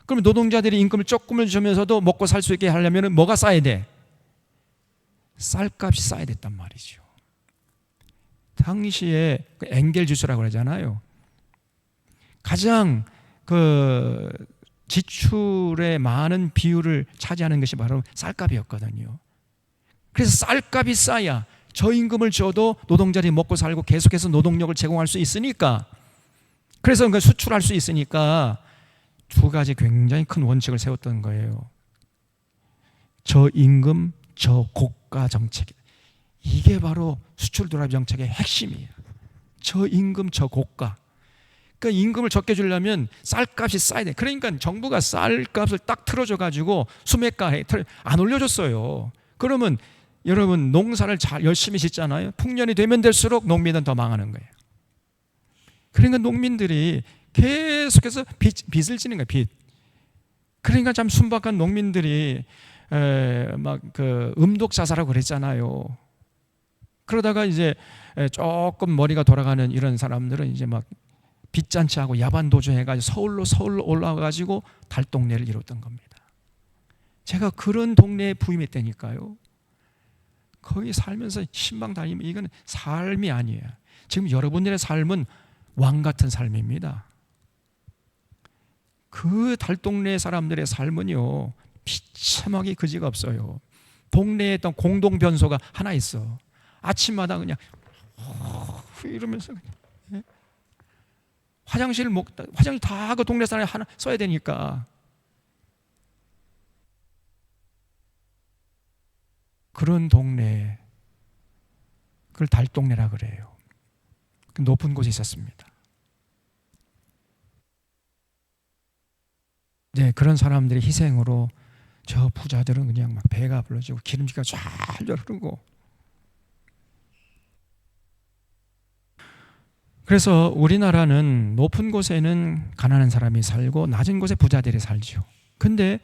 그럼 노동자들이 임금을 조금을 주면서도 먹고 살 수 있게 하려면 뭐가 싸야 돼? 쌀값이 싸야 됐단 말이죠. 당시에 그 엥겔 지수라고 그러잖아요. 가장 그 지출의 많은 비율을 차지하는 것이 바로 쌀값이었거든요. 그래서 쌀값이 싸야 저임금을 줘도 노동자들이 먹고 살고 계속해서 노동력을 제공할 수 있으니까, 그래서 그 수출할 수 있으니까 두 가지 굉장히 큰 원칙을 세웠던 거예요. 저임금, 저고가 정책. 이게 바로 수출 드라이브 정책의 핵심이에요. 저임금, 저고가. 그러니까 임금을 적게 주려면 쌀값이 싸야 돼. 그러니까 정부가 쌀값을 딱 틀어줘가지고 수매가에 안 올려줬어요. 그러면 여러분 농사를 잘 열심히 짓잖아요. 풍년이 되면 될수록 농민은 더 망하는 거예요. 그러니까 농민들이 계속해서 빚을 지는 거예요. 빚. 그러니까 참 순박한 농민들이 막 그 음독자살하고 그랬잖아요. 그러다가 이제 조금 머리가 돌아가는 이런 사람들은 이제 막 빚잔치하고 야반도주 해가지고 서울로 올라와가지고 달동네를 이뤘던 겁니다. 제가 그런 동네에 부임했다니까요. 거기 살면서 신방 다니면 이건 삶이 아니에요. 지금 여러분들의 삶은 왕 같은 삶입니다. 그 달동네 사람들의 삶은요, 비참하게 그지가 없어요. 동네에 있던 공동 변소가 하나 있어. 아침마다 그냥 이러면서 그냥, 화장실 다 그 동네 사람이 하나 써야 되니까. 그런 동네, 그걸 달동네라 그래요. 그 높은 곳에 있었습니다. 네, 그런 사람들이 희생으로 저 부자들은 그냥 막 배가 불러지고 기름기가 쫙 흐르고. 그래서 우리나라는 높은 곳에는 가난한 사람이 살고 낮은 곳에 부자들이 살죠. 근데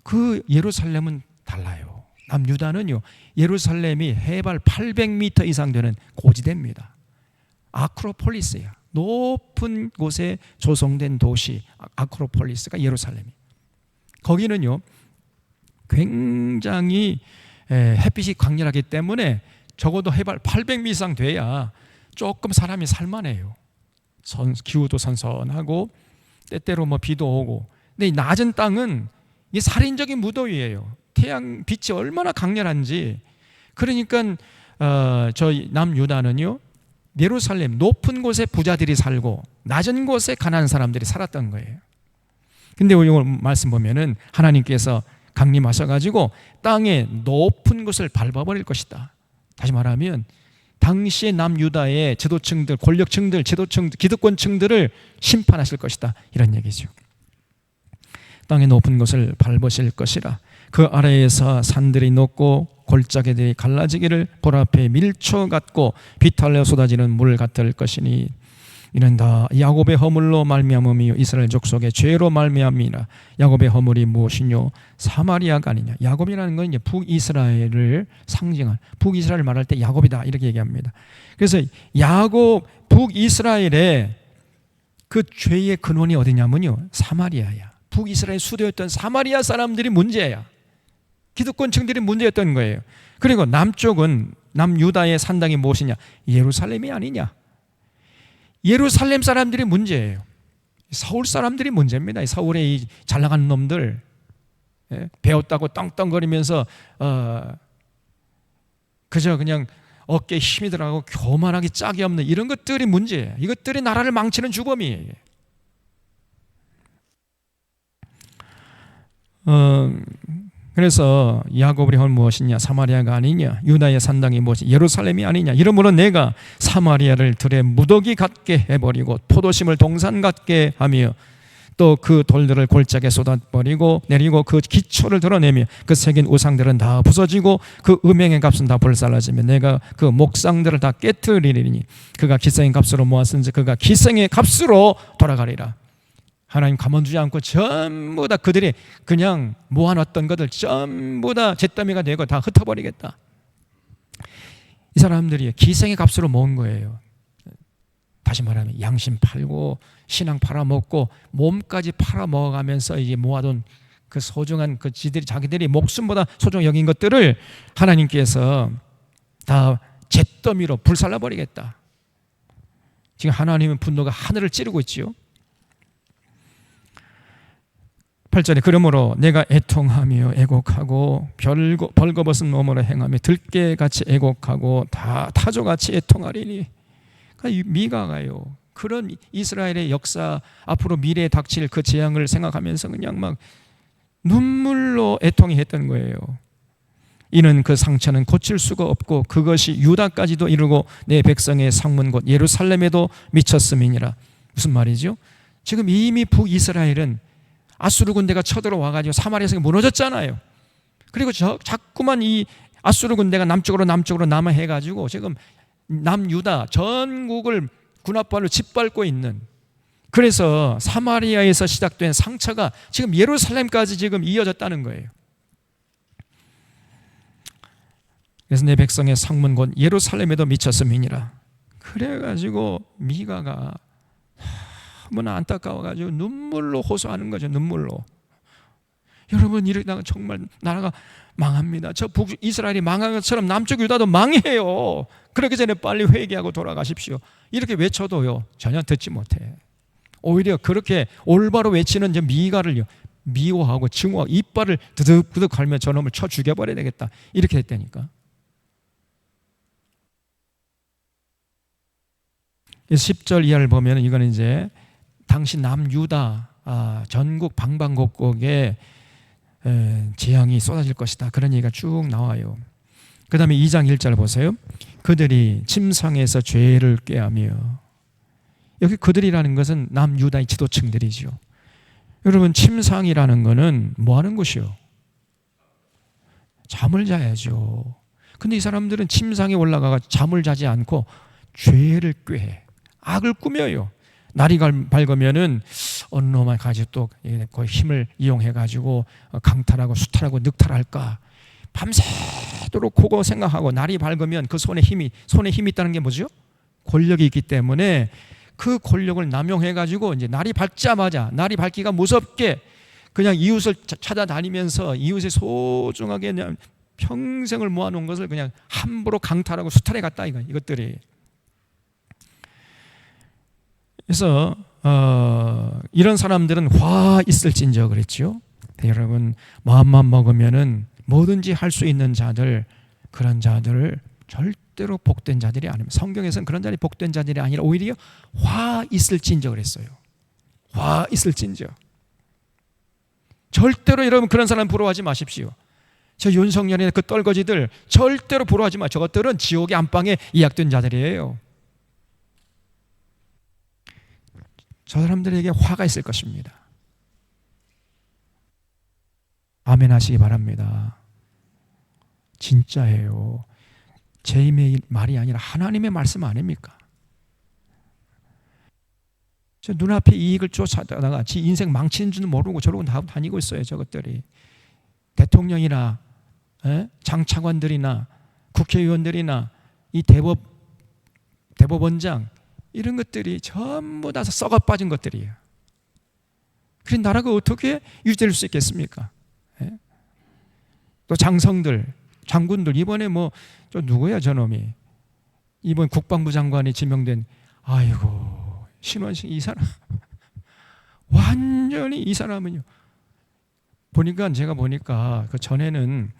그 예루살렘은 달라요. 남유다는요, 예루살렘이 해발 800m 이상 되는 고지대입니다. 아크로폴리스야. 높은 곳에 조성된 도시 아크로폴리스가 예루살렘이. 거기는요 굉장히 햇빛이 강렬하기 때문에 적어도 해발 800m 이상 돼야 조금 사람이 살만해요. 기후도 선선하고 때때로 뭐 비도 오고. 근데 이 낮은 땅은 이게 살인적인 무더위예요. 태양 빛이 얼마나 강렬한지. 그러니까 저희 남유다는요, 예루살렘 높은 곳에 부자들이 살고 낮은 곳에 가난한 사람들이 살았던 거예요. 근데 오늘 말씀 보면은 하나님께서 강림하셔가지고 땅의 높은 곳을 밟아버릴 것이다. 다시 말하면 당시의 남유다의 지도층들, 권력층들, 지도층들, 기득권층들을 심판하실 것이다, 이런 얘기죠. 땅의 높은 곳을 밟으실 것이라. 그 아래에서 산들이 높고 골짜기들이 갈라지기를 볼 앞에 밀초 같고 비탈려 쏟아지는 물 같을 것이니 이는 다 야곱의 허물로 말미암음이요 이스라엘 족속의 죄로 말미암이라. 야곱의 허물이 무엇이뇨? 사마리아가 아니냐. 야곱이라는 건 이제 북이스라엘을 상징한, 북이스라엘 말할 때 야곱이다, 이렇게 얘기합니다. 그래서 야곱, 북이스라엘의 그 죄의 근원이 어디냐면요, 사마리아야. 북이스라엘 수도였던 사마리아 사람들이 문제야. 기득권층들이 문제였던 거예요. 그리고 남쪽은, 남유다의 산당이 무엇이냐? 예루살렘이 아니냐. 예루살렘 사람들이 문제예요. 서울 사람들이 문제입니다. 서울의 이 잘나가는 놈들, 배웠다고 떵떵거리면서 그저 그냥 어깨에 힘이 들어가고 교만하기 짝이 없는 이런 것들이 문제예요. 이것들이 나라를 망치는 주범이에요. 그래서 야곱의 허물이 무엇이냐? 사마리아가 아니냐? 유다의 산당이 무엇이냐? 예루살렘이 아니냐? 이러므로 내가 사마리아를 들에 무더기 같게 해버리고 포도심을 동산 같게 하며 또 그 돌들을 골짜기에 쏟아버리고 내리고 그 기초를 드러내며 그 새긴 우상들은 다 부서지고 그 음행의 값은 다 불살라지며 내가 그 목상들을 다 깨뜨리리니 그가 기생의 값으로 모았은지 그가 기생의 값으로 돌아가리라. 하나님 가만두지 않고 전부 다 그들이 그냥 모아놨던 것들 전부 다 잿더미가 되고 다 흩어버리겠다. 이 사람들이 기생의 값으로 모은 거예요. 다시 말하면 양심 팔고 신앙 팔아먹고 몸까지 팔아먹어가면서 이제 모아둔 그 소중한 그 자기들이 목숨보다 소중히 여긴 것들을 하나님께서 다 잿더미로 불살라버리겠다. 지금 하나님의 분노가 하늘을 찌르고 있지요. 8절에 그러므로 내가 애통하며 애곡하고 벌거벗은 몸으로 행하며 들깨같이 애곡하고 다 타조같이 애통하리니. 그러니까 미가가요, 그런 이스라엘의 역사, 앞으로 미래에 닥칠 그 재앙을 생각하면서 그냥 막 눈물로 애통이 했던 거예요. 이는 그 상처는 고칠 수가 없고 그것이 유다까지도 이르고 내 백성의 상문 곧 예루살렘에도 미쳤음이니라. 무슨 말이죠? 지금 이미 북이스라엘은 아수르 군대가 쳐들어와가지고 사마리아성이 무너졌잖아요. 그리고 자꾸만 이 아수르 군대가 남쪽으로 남하해가지고 지금 남유다 전국을 군합발로 짓밟고 있는, 그래서 사마리아에서 시작된 상처가 지금 예루살렘까지 지금 이어졌다는 거예요. 그래서 내 백성의 상문 곧 예루살렘에도 미쳤음이니라. 그래가지고 미가가 너무나 안타까워가지고 눈물로 호소하는 거죠. 눈물로. 여러분, 이러다가 정말 나라가 망합니다. 저 북이스라엘이 망한 것처럼 남쪽 유다도 망해요. 그러기 전에 빨리 회개하고 돌아가십시오. 이렇게 외쳐도요 전혀 듣지 못해. 오히려 그렇게 올바로 외치는 미가를 미워하고 증오하고 이빨을 드득드득 갈며 저놈을 쳐 죽여버려야 되겠다, 이렇게 했다니까. 10절 이하를 보면 이거는 이제 당시 남유다 전국 방방곡곡에 재앙이 쏟아질 것이다, 그런 얘기가 쭉 나와요. 그 다음에 2장 1절 보세요. 그들이 침상에서 죄를 꾀하며, 여기 그들이라는 것은 남유다의 지도층들이죠. 여러분, 침상이라는 것은 뭐 하는 곳이요? 잠을 자야죠. 근데 이 사람들은 침상에 올라가 잠을 자지 않고 죄를 꾀해, 악을 꾸며요. 날이 밝으면은 어느 놈만 가지고 또 그 힘을 이용해 가지고 강탈하고 수탈하고 늑탈할까, 밤새도록 그거 생각하고, 날이 밝으면 그 손에 힘이 있다는 게 뭐죠? 권력이 있기 때문에 그 권력을 남용해 가지고 이제 날이 밝자마자, 날이 밝기가 무섭게 그냥 이웃을 찾아다니면서 이웃의 소중하게 그냥 평생을 모아놓은 것을 그냥 함부로 강탈하고 수탈해 갔다, 이것들이. 그래서 이런 사람들은 화 있을진저 그랬죠. 여러분, 마음만 먹으면은 뭐든지 할 수 있는 자들, 그런 자들을 절대로 복된 자들이 아닙니다. 성경에서는 그런 자들이 복된 자들이 아니라 오히려 화 있을진저 그랬어요. 화 있을진저. 절대로 여러분 그런 사람 부러워하지 마십시오. 저 윤석열이나 그 떨거지들 절대로 부러워하지 마. 저것들은 지옥의 안방에 예약된 자들이에요. 저 사람들에게 화가 있을 것입니다. 아멘 하시기 바랍니다. 진짜예요. 제 입의 말이 아니라 하나님의 말씀 아닙니까? 저 눈앞에 이익을 쫓아다가 지 인생 망치는 줄도 모르고 저러고 다니고 있어요. 저것들이 대통령이나 장차관들이나 국회의원들이나 이 대법원장, 이런 것들이 전부 다 썩어 빠진 것들이에요. 그런 나라가 어떻게 유지될 수 있겠습니까? 또 장성들, 장군들, 이번에 저 누구야 저놈이, 이번 국방부 장관이 지명된, 아이고 신원식, 이 사람 완전히, 이 사람은요, 제가 보니까 그 전에는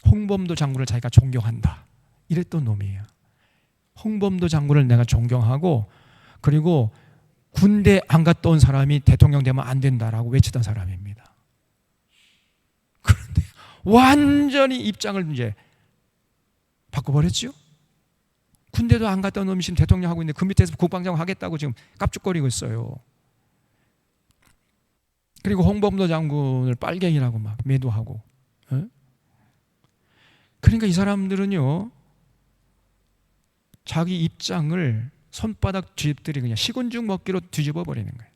홍범도 장군을 자기가 존경한다 이랬던 놈이에요. 홍범도 장군을 내가 존경하고, 그리고 군대 안 갔다 온 사람이 대통령 되면 안 된다라고 외치던 사람입니다. 그런데 완전히 입장을 이제 바꿔버렸죠. 군대도 안 갔다 온 놈이 지금 대통령 하고 있는데 그 밑에서 국방장관 하겠다고 지금 깝죽거리고 있어요. 그리고 홍범도 장군을 빨갱이라고 막 매도하고. 그러니까 이 사람들은요, 자기 입장을 손바닥 뒤집들이 그냥 식은죽 먹기로 뒤집어 버리는 거예요.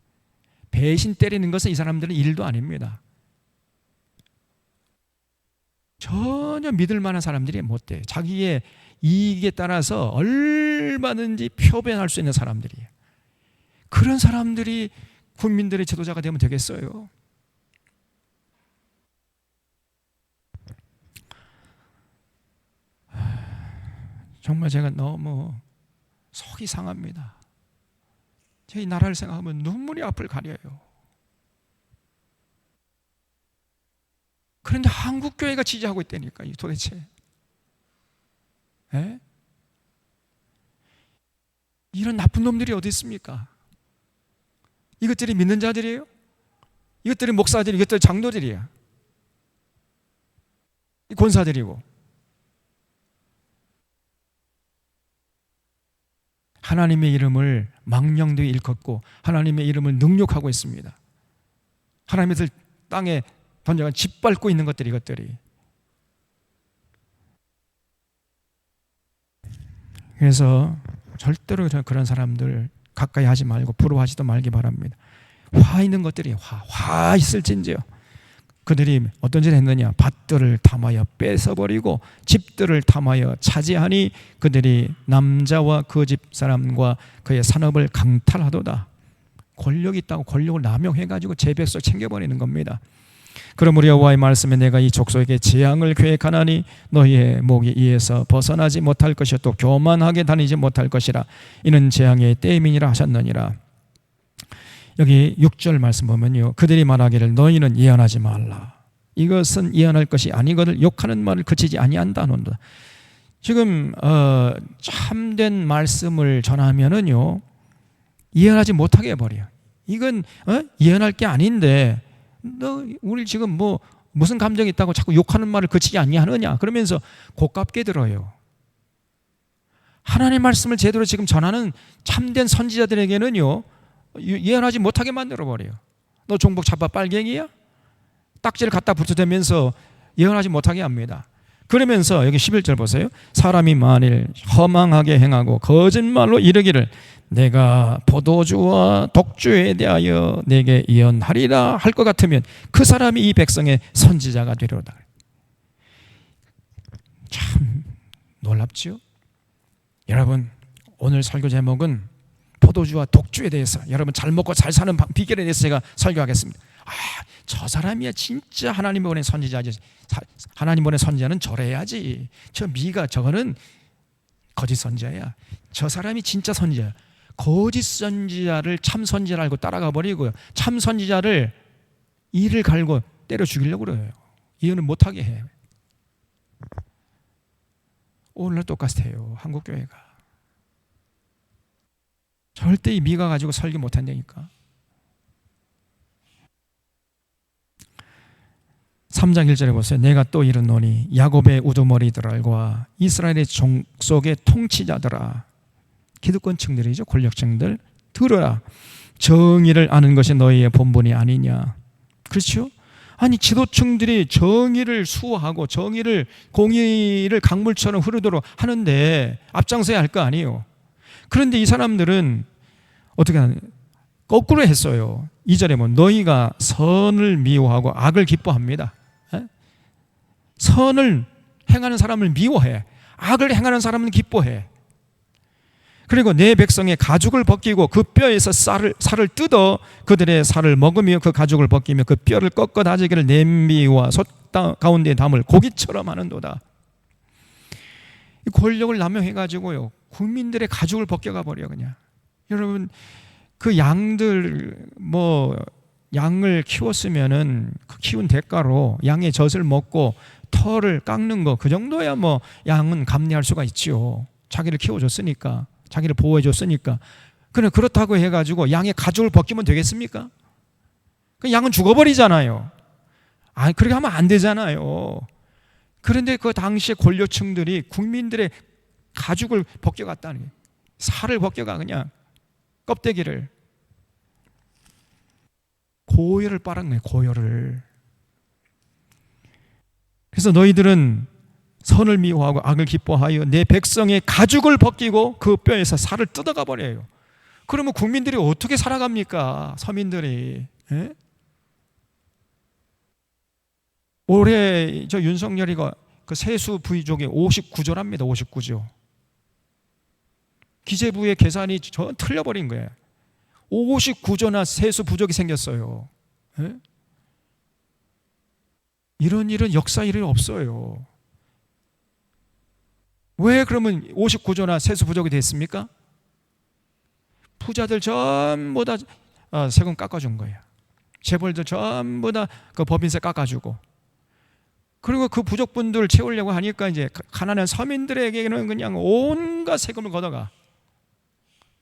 배신 때리는 것은 이 사람들은 일도 아닙니다. 전혀 믿을 만한 사람들이 못 돼요. 자기의 이익에 따라서 얼마든지 표변할 수 있는 사람들이에요. 그런 사람들이 국민들의 지도자가 되면 되겠어요? 정말 제가 너무 속이 상합니다. 제 나라를 생각하면 눈물이 앞을 가려요. 그런데 한국교회가 지지하고 있다니까, 도대체. 에? 이런 나쁜 놈들이 어디 있습니까? 이것들이 믿는 자들이에요? 이것들이 목사들이, 이것들이 장로들이야. 권사들이고. 하나님의 이름을 망령되이 일컫고 하나님의 이름을 능욕하고 있습니다. 하나님의 땅에 던져가 짓밟고 있는 것들이, 이것들이. 그래서 절대로 그런 사람들 가까이 하지 말고 부러워하지도 말기 바랍니다. 화 있는 것들이 화 있을진지요. 그들이 어떤 짓을 했느냐? 밭들을 탐하여 뺏어버리고 집들을 탐하여 차지하니 그들이 남자와 그 집 사람과 그의 산업을 강탈하도다. 권력이 있다고 권력을 남용해가지고 제 백성 챙겨버리는 겁니다. 그러므로 여호와의 말씀에 내가 이 족속에게 재앙을 계획하나니 너희의 목이 이에서 벗어나지 못할 것이요 또 교만하게 다니지 못할 것이라. 이는 재앙의 때임이니라 하셨느니라. 여기 6절 말씀 보면요, 그들이 말하기를 너희는 예언하지 말라. 이것은 예언할 것이 아니거늘 욕하는 말을 그치지 아니한다는다. 지금 참된 말씀을 전하면은요, 예언하지 못하게 해버려. 이건 예언할 게 아닌데 너 우리 지금 뭐 무슨 감정이 있다고 자꾸 욕하는 말을 그치지 아니하느냐 그러면서 고깝게 들어요. 하나님의 말씀을 제대로 지금 전하는 참된 선지자들에게는요 예언하지 못하게 만들어버려요. 너 종복 잡아 빨갱이야? 딱지를 갖다 붙여대면서 예언하지 못하게 합니다. 그러면서 여기 11절 보세요. 사람이 만일 허망하게 행하고 거짓말로 이르기를 내가 포도주와 독주에 대하여 내게 예언하리라 할 것 같으면 그 사람이 이 백성의 선지자가 되리로다. 참 놀랍지요? 여러분 오늘 설교 제목은 포도주와 독주에 대해서 여러분 잘 먹고 잘 사는 비결에 대해서 제가 설교하겠습니다. 저 사람이야 진짜 하나님 보낸 선지자지. 하나님 보낸 선지자는 저래야지. 저 미가 저거는 거짓 선지자야. 저 사람이 진짜 선지자야. 거짓 선지자를 참 선지자를 알고 따라가 버리고요. 참 선지자를 이를 갈고 때려 죽이려고 그래요. 예언을 못하게 해. 오늘날 똑같아요. 한국교회가. 절대 이 미가 가지고 설교 못한다니까. 3장 1절에 보세요. 내가 또 이르노니 야곱의 우두머리들과 이스라엘의 족속의 통치자들아, 기득권층들이죠. 권력층들 들으라. 정의를 아는 것이 너희의 본분이 아니냐. 그렇죠? 아니 지도층들이 정의를 수호하고 정의를 공의를 강물처럼 흐르도록 하는데 앞장서야 할 거 아니에요. 그런데 이 사람들은 어떻게 하냐? 거꾸로 했어요. 2절에 보면 너희가 선을 미워하고 악을 기뻐합니다. 선을 행하는 사람을 미워해. 악을 행하는 사람은 기뻐해. 그리고 내 백성의 가죽을 벗기고 그 뼈에서 살을 뜯어 그들의 살을 먹으며 그 가죽을 벗기며 그 뼈를 꺾어 다지기를 냄비와 솥 가운데 담을 고기처럼 하는도다. 이 권력을 남용해가지고요 국민들의 가죽을 벗겨가 버려. 그냥 여러분 그 양들 양을 키웠으면은 그 키운 대가로 양의 젖을 먹고 털을 깎는 거 그 정도야 양은 감내할 수가 있지요. 자기를 키워줬으니까, 자기를 보호해줬으니까. 그래 그렇다고 해가지고 양의 가죽을 벗기면 되겠습니까? 그 양은 죽어버리잖아요. 그렇게 하면 안 되잖아요. 그런데 그 당시에 권력층들이 국민들의 가죽을 벗겨갔다는 거예요. 살을 벗겨가 그냥 껍데기를. 고열을 빨은 거예요. 고열을. 그래서 너희들은 선을 미워하고 악을 기뻐하여 내 백성의 가죽을 벗기고 그 뼈에서 살을 뜯어가 버려요. 그러면 국민들이 어떻게 살아갑니까? 서민들이. 에? 올해 저 윤석열이가 그 세수 부의족이 59조랍니다. 59조. 기재부의 계산이 전 틀려버린 거예요. 59조나 세수 부족이 생겼어요. 에? 이런 일은 역사 일이 없어요. 왜 그러면 59조나 세수 부족이 됐습니까? 부자들 전부 다 세금 깎아준 거예요. 재벌들 전부 다 그 법인세 깎아주고, 그리고 그 부족분들 채우려고 하니까 이제 가난한 서민들에게는 그냥 온갖 세금을 걷어가.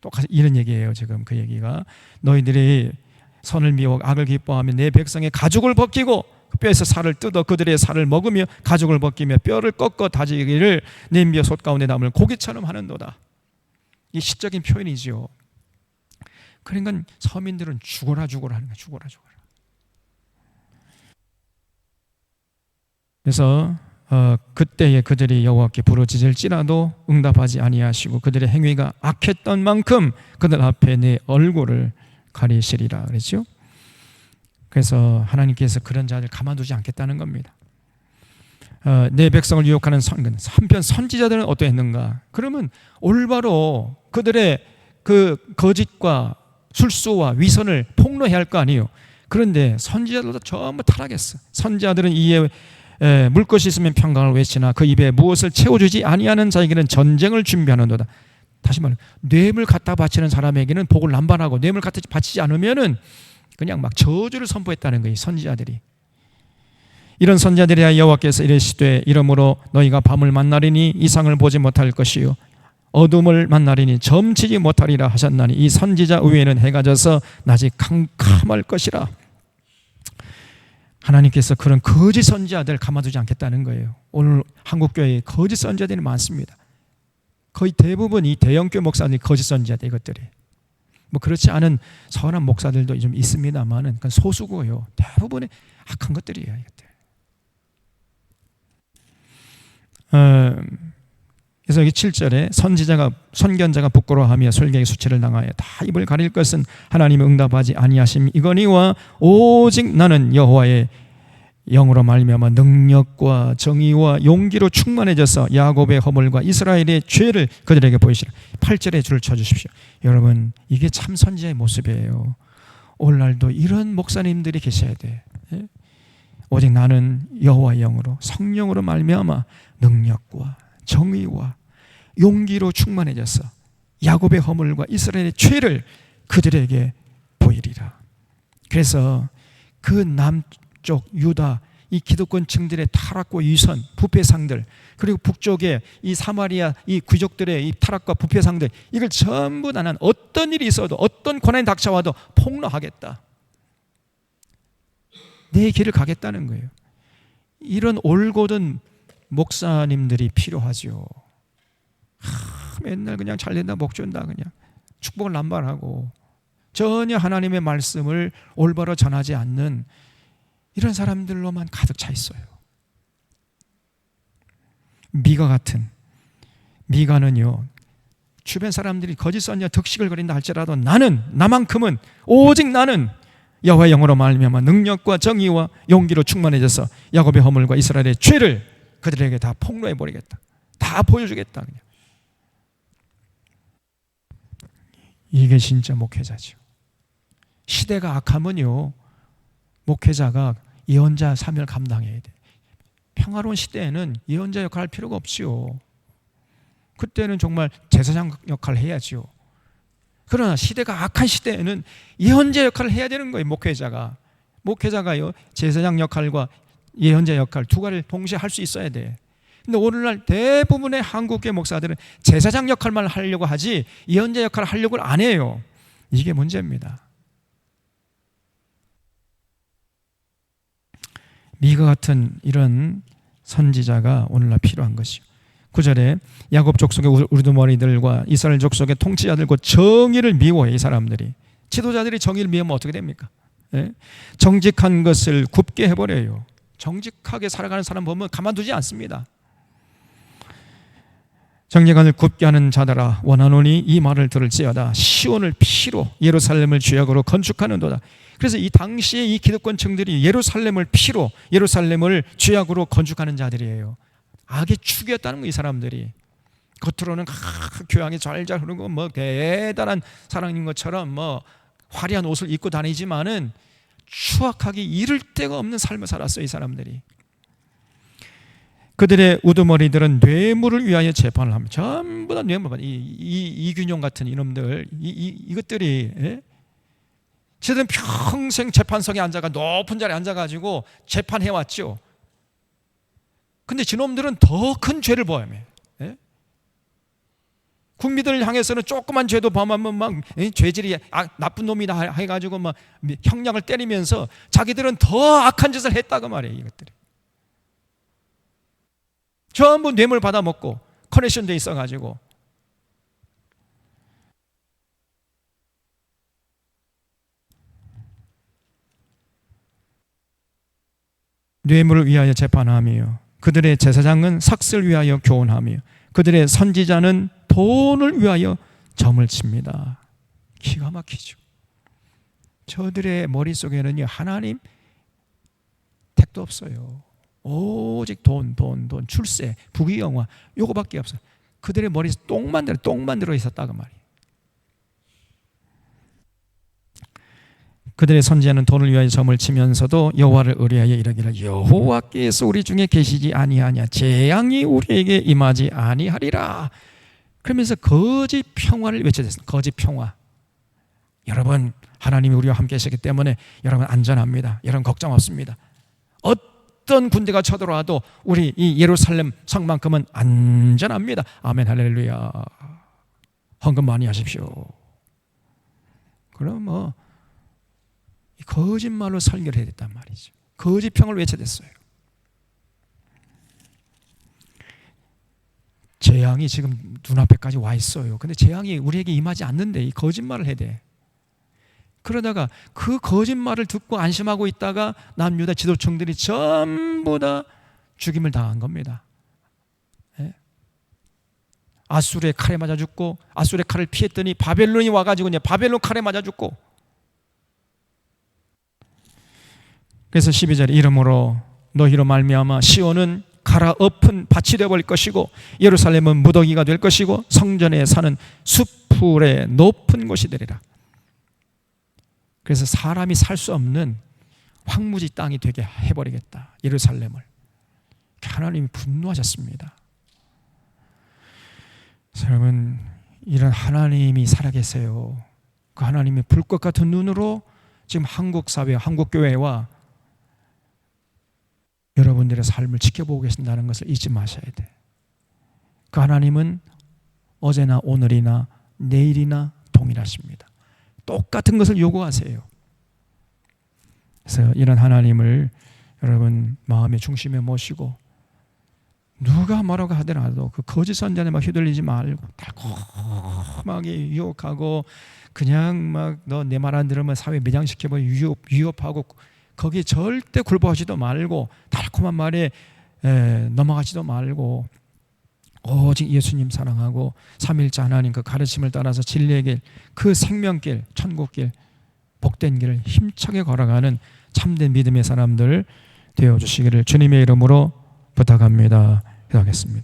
똑같이 이런 얘기예요. 지금 그 얘기가 너희들이 선을 미워 악을 기뻐하며 내 백성의 가죽을 벗기고 그 뼈에서 살을 뜯어 그들의 살을 먹으며 가죽을 벗기며 뼈를 꺾어 다지기를 냄비와 솥 가운데 담을 고기처럼 하는도다. 이 시적인 표현이지요. 그러니까 서민들은 죽어라 하는 거야. 죽어라. 그래서 그때에 그들이 여호와께 부르짖을지라도 응답하지 아니하시고 그들의 행위가 악했던 만큼 그들 앞에 내 얼굴을 가리시리라 그랬죠. 그래서 하나님께서 그런 자들 가만두지 않겠다는 겁니다. 내 백성을 유혹하는 한편 선지자들은 어떠했는가? 그러면 올바로 그들의 그 거짓과 술수와 위선을 폭로해야 할 거 아니에요. 그런데 선지자들도 전부 타락했어. 선지자들은 이에 물 것이 있으면 평강을 외치나 그 입에 무엇을 채워주지 아니하는 자에게는 전쟁을 준비하는도다. 다시 말해 뇌물 갖다 바치는 사람에게는 복을 남발하고 뇌물 갖다 바치지 않으면은 그냥 막 저주를 선포했다는 거예요. 선지자들이. 이런 선지자들이야 여호와께서 이르시되 이러므로 너희가 밤을 만나리니 이상을 보지 못할 것이요 어둠을 만나리니 점치지 못하리라 하셨나니 이 선지자 위에는 해가 져서 낮이 캄캄할 것이라. 하나님께서 그런 거짓 선지자들 가만두지 않겠다는 거예요. 오늘 한국교회에 거짓 선지자들이 많습니다. 거의 대부분 이 대형교회 목사들이 거짓 선지자들, 이것들이. 뭐 그렇지 않은 선한 목사들도 좀 있습니다만은 그건 소수고요. 대부분의 악한 것들이에요, 이것들. 그래서 여기 7절에 선견자가 부끄러워하며 설교의 수치를 당하여 다 입을 가릴 것은 하나님의 응답하지 아니하심 이거니와 오직 나는 여호와의 영으로 말미암아 능력과 정의와 용기로 충만해져서 야곱의 허물과 이스라엘의 죄를 그들에게 보이시라. 8절에 줄을 쳐주십시오. 여러분, 이게 참 선지자의 모습이에요. 오늘날도 이런 목사님들이 계셔야 돼. 오직 나는 여호와의 영으로 성령으로 말미암아 능력과 정의와 용기로 충만해져서 야곱의 허물과 이스라엘의 죄를 그들에게 보이리라. 그래서 그 남쪽 유다 이 기득권층들의 타락과 위선, 부패상들, 그리고 북쪽에 이 사마리아 이 귀족들의 이 타락과 부패상들, 이걸 전부 다 난 어떤 일이 있어도 어떤 고난이 닥쳐와도 폭로하겠다. 내 길을 가겠다는 거예요. 이런 올곧은 목사님들이 필요하죠. 맨날 그냥 잘된다 목준다 그냥 축복을 남발하고 전혀 하나님의 말씀을 올바로 전하지 않는 이런 사람들로만 가득 차 있어요. 미가는요, 주변 사람들이 거짓 선지자 덕식을 거린다 할지라도 나만큼은 오직 나는 여호와의 영으로 말미암아 능력과 정의와 용기로 충만해져서 야곱의 허물과 이스라엘의 죄를 그들에게 다 폭로해 버리겠다. 다 보여주겠다. 그냥. 이게 진짜 목회자죠. 시대가 악하면요, 목회자가 예언자 사명을 감당해야 돼. 평화로운 시대에는 예언자 역할 할 필요가 없지요. 그때는 정말 제사장 역할을 해야지요. 그러나 시대가 악한 시대에는 예언자 역할을 해야 되는 거예요. 목회자가요, 제사장 역할과 예언자 역할 두 가지를 동시에 할 수 있어야 돼. 근데 오늘날 대부분의 한국교회 목사들은 제사장 역할만 하려고 하지 예언자 역할을 하려고 안 해요. 이게 문제입니다. 미가 같은 이런 선지자가 오늘날 필요한 것이요. 9절에 야곱 족속의 우두머리들과 이스라엘 족속의 통치자들 곧 정의를 미워해. 이 사람들이, 지도자들이 정의를 미우면 어떻게 됩니까? 정직한 것을 굽게 해버려요. 정직하게 살아가는 사람 보면 가만두지 않습니다. 정직함을 굽게 하는 자들아 원하노니 이 말을 들을지어다. 시온을 피로 예루살렘을 죄악으로 건축하는도다. 그래서 이 당시에 이 기득권층들이 예루살렘을 피로, 예루살렘을 죄악으로 건축하는 자들이에요. 악의 축이었다는 거예요. 이 사람들이 겉으로는 교양이 잘잘 흐르고 뭐 대단한 사람인 것처럼 뭐 화려한 옷을 입고 다니지만은 추악하기 이를 데가 없는 삶을 살았어요. 이 사람들이. 그들의 우두머리들은 뇌물을 위하여 재판을 합니다. 전부 다 뇌물. 이균용 같은 이놈들, 이것들이, 저들은 평생 재판석에 앉아가 높은 자리에 앉아가지고 재판해왔죠. 근데 저놈들은 더 큰 죄를 범해. 국민들을 향해서는 조그만 죄도 범하면 막 죄질이 나쁜 놈이다 해가지고 막 형량을 때리면서 자기들은 더 악한 짓을 했다고 말이에요. 이것들이 전부 뇌물 받아먹고 커넥션 돼 있어가지고. 뇌물을 위하여 재판하며 그들의 제사장은 삭슬 위하여 교훈하며 그들의 선지자는 돈을 위하여 점을 칩니다. 기가 막히죠. 저들의 머릿속에는 하나님 택도 없어요. 오직 돈, 출세, 부귀영화 요거밖에 없어요. 그들의 머리에 똥만 들어 있었다고 말이에요. 그들의 선지자는 돈을 위하여 점을 치면서도 여호와를 의뢰하여 이르기를 여호와께서 우리 중에 계시지 아니하냐, 재앙이 우리에게 임하지 아니하리라. 그러면서 거짓 평화를 외쳐댔습니다. 거짓 평화. 여러분, 하나님이 우리와 함께 하시기 때문에 여러분 안전합니다. 여러분 걱정 없습니다. 어떤 군대가 쳐들어와도 우리 이 예루살렘 성만큼은 안전합니다. 아멘 할렐루야. 헌금 많이 하십시오. 그럼 뭐 거짓말로 설교를 해야 됐단 말이죠. 거짓평을 외쳐댔어요. 재앙이 지금 눈앞에까지 와 있어요. 근데 재앙이 우리에게 임하지 않는데 이 거짓말을 해야 돼. 그러다가 그 거짓말을 듣고 안심하고 있다가 남유다 지도층들이 전부 다 죽임을 당한 겁니다. 예? 아수르의 칼에 맞아 죽고, 아수르의 칼을 피했더니 바벨론이 와가지고 이제 바벨론 칼에 맞아 죽고. 그래서 12절에 이름으로 너희로 말미암아 시온은 갈아엎은 밭이 되어버릴 것이고 예루살렘은 무더기가 될 것이고 성전에 사는 숲풀의 높은 곳이 되리라. 그래서 사람이 살 수 없는 황무지 땅이 되게 해버리겠다, 예루살렘을. 하나님이 분노하셨습니다. 여러분, 이런 하나님이 살아계세요. 그 하나님이 불꽃 같은 눈으로 지금 한국 사회, 한국 교회와 여러분들의 삶을 지켜보고 계신다는 것을 잊지 마셔야 돼. 그 하나님은 어제나 오늘이나 내일이나 동일하십니다. 똑같은 것을 요구하세요. 그래서 이런 하나님을 여러분 마음의 중심에 모시고 누가 뭐라고 하더라도 그 거짓 선전에 막 휘둘리지 말고 달콤하게 유혹하고 그냥 막 너 내 말 안 들으면 사회 매장시켜버 위협하고 거기에 절대 굴복하지도 말고 달콤한 말에 넘어가지도 말고 오직 예수님 사랑하고 삼일째 하나님 그 가르침을 따라서 진리의 길, 그 생명길, 천국길, 복된 길을 힘차게 걸어가는 참된 믿음의 사람들 되어주시기를 주님의 이름으로 부탁합니다. 기도하겠습니다.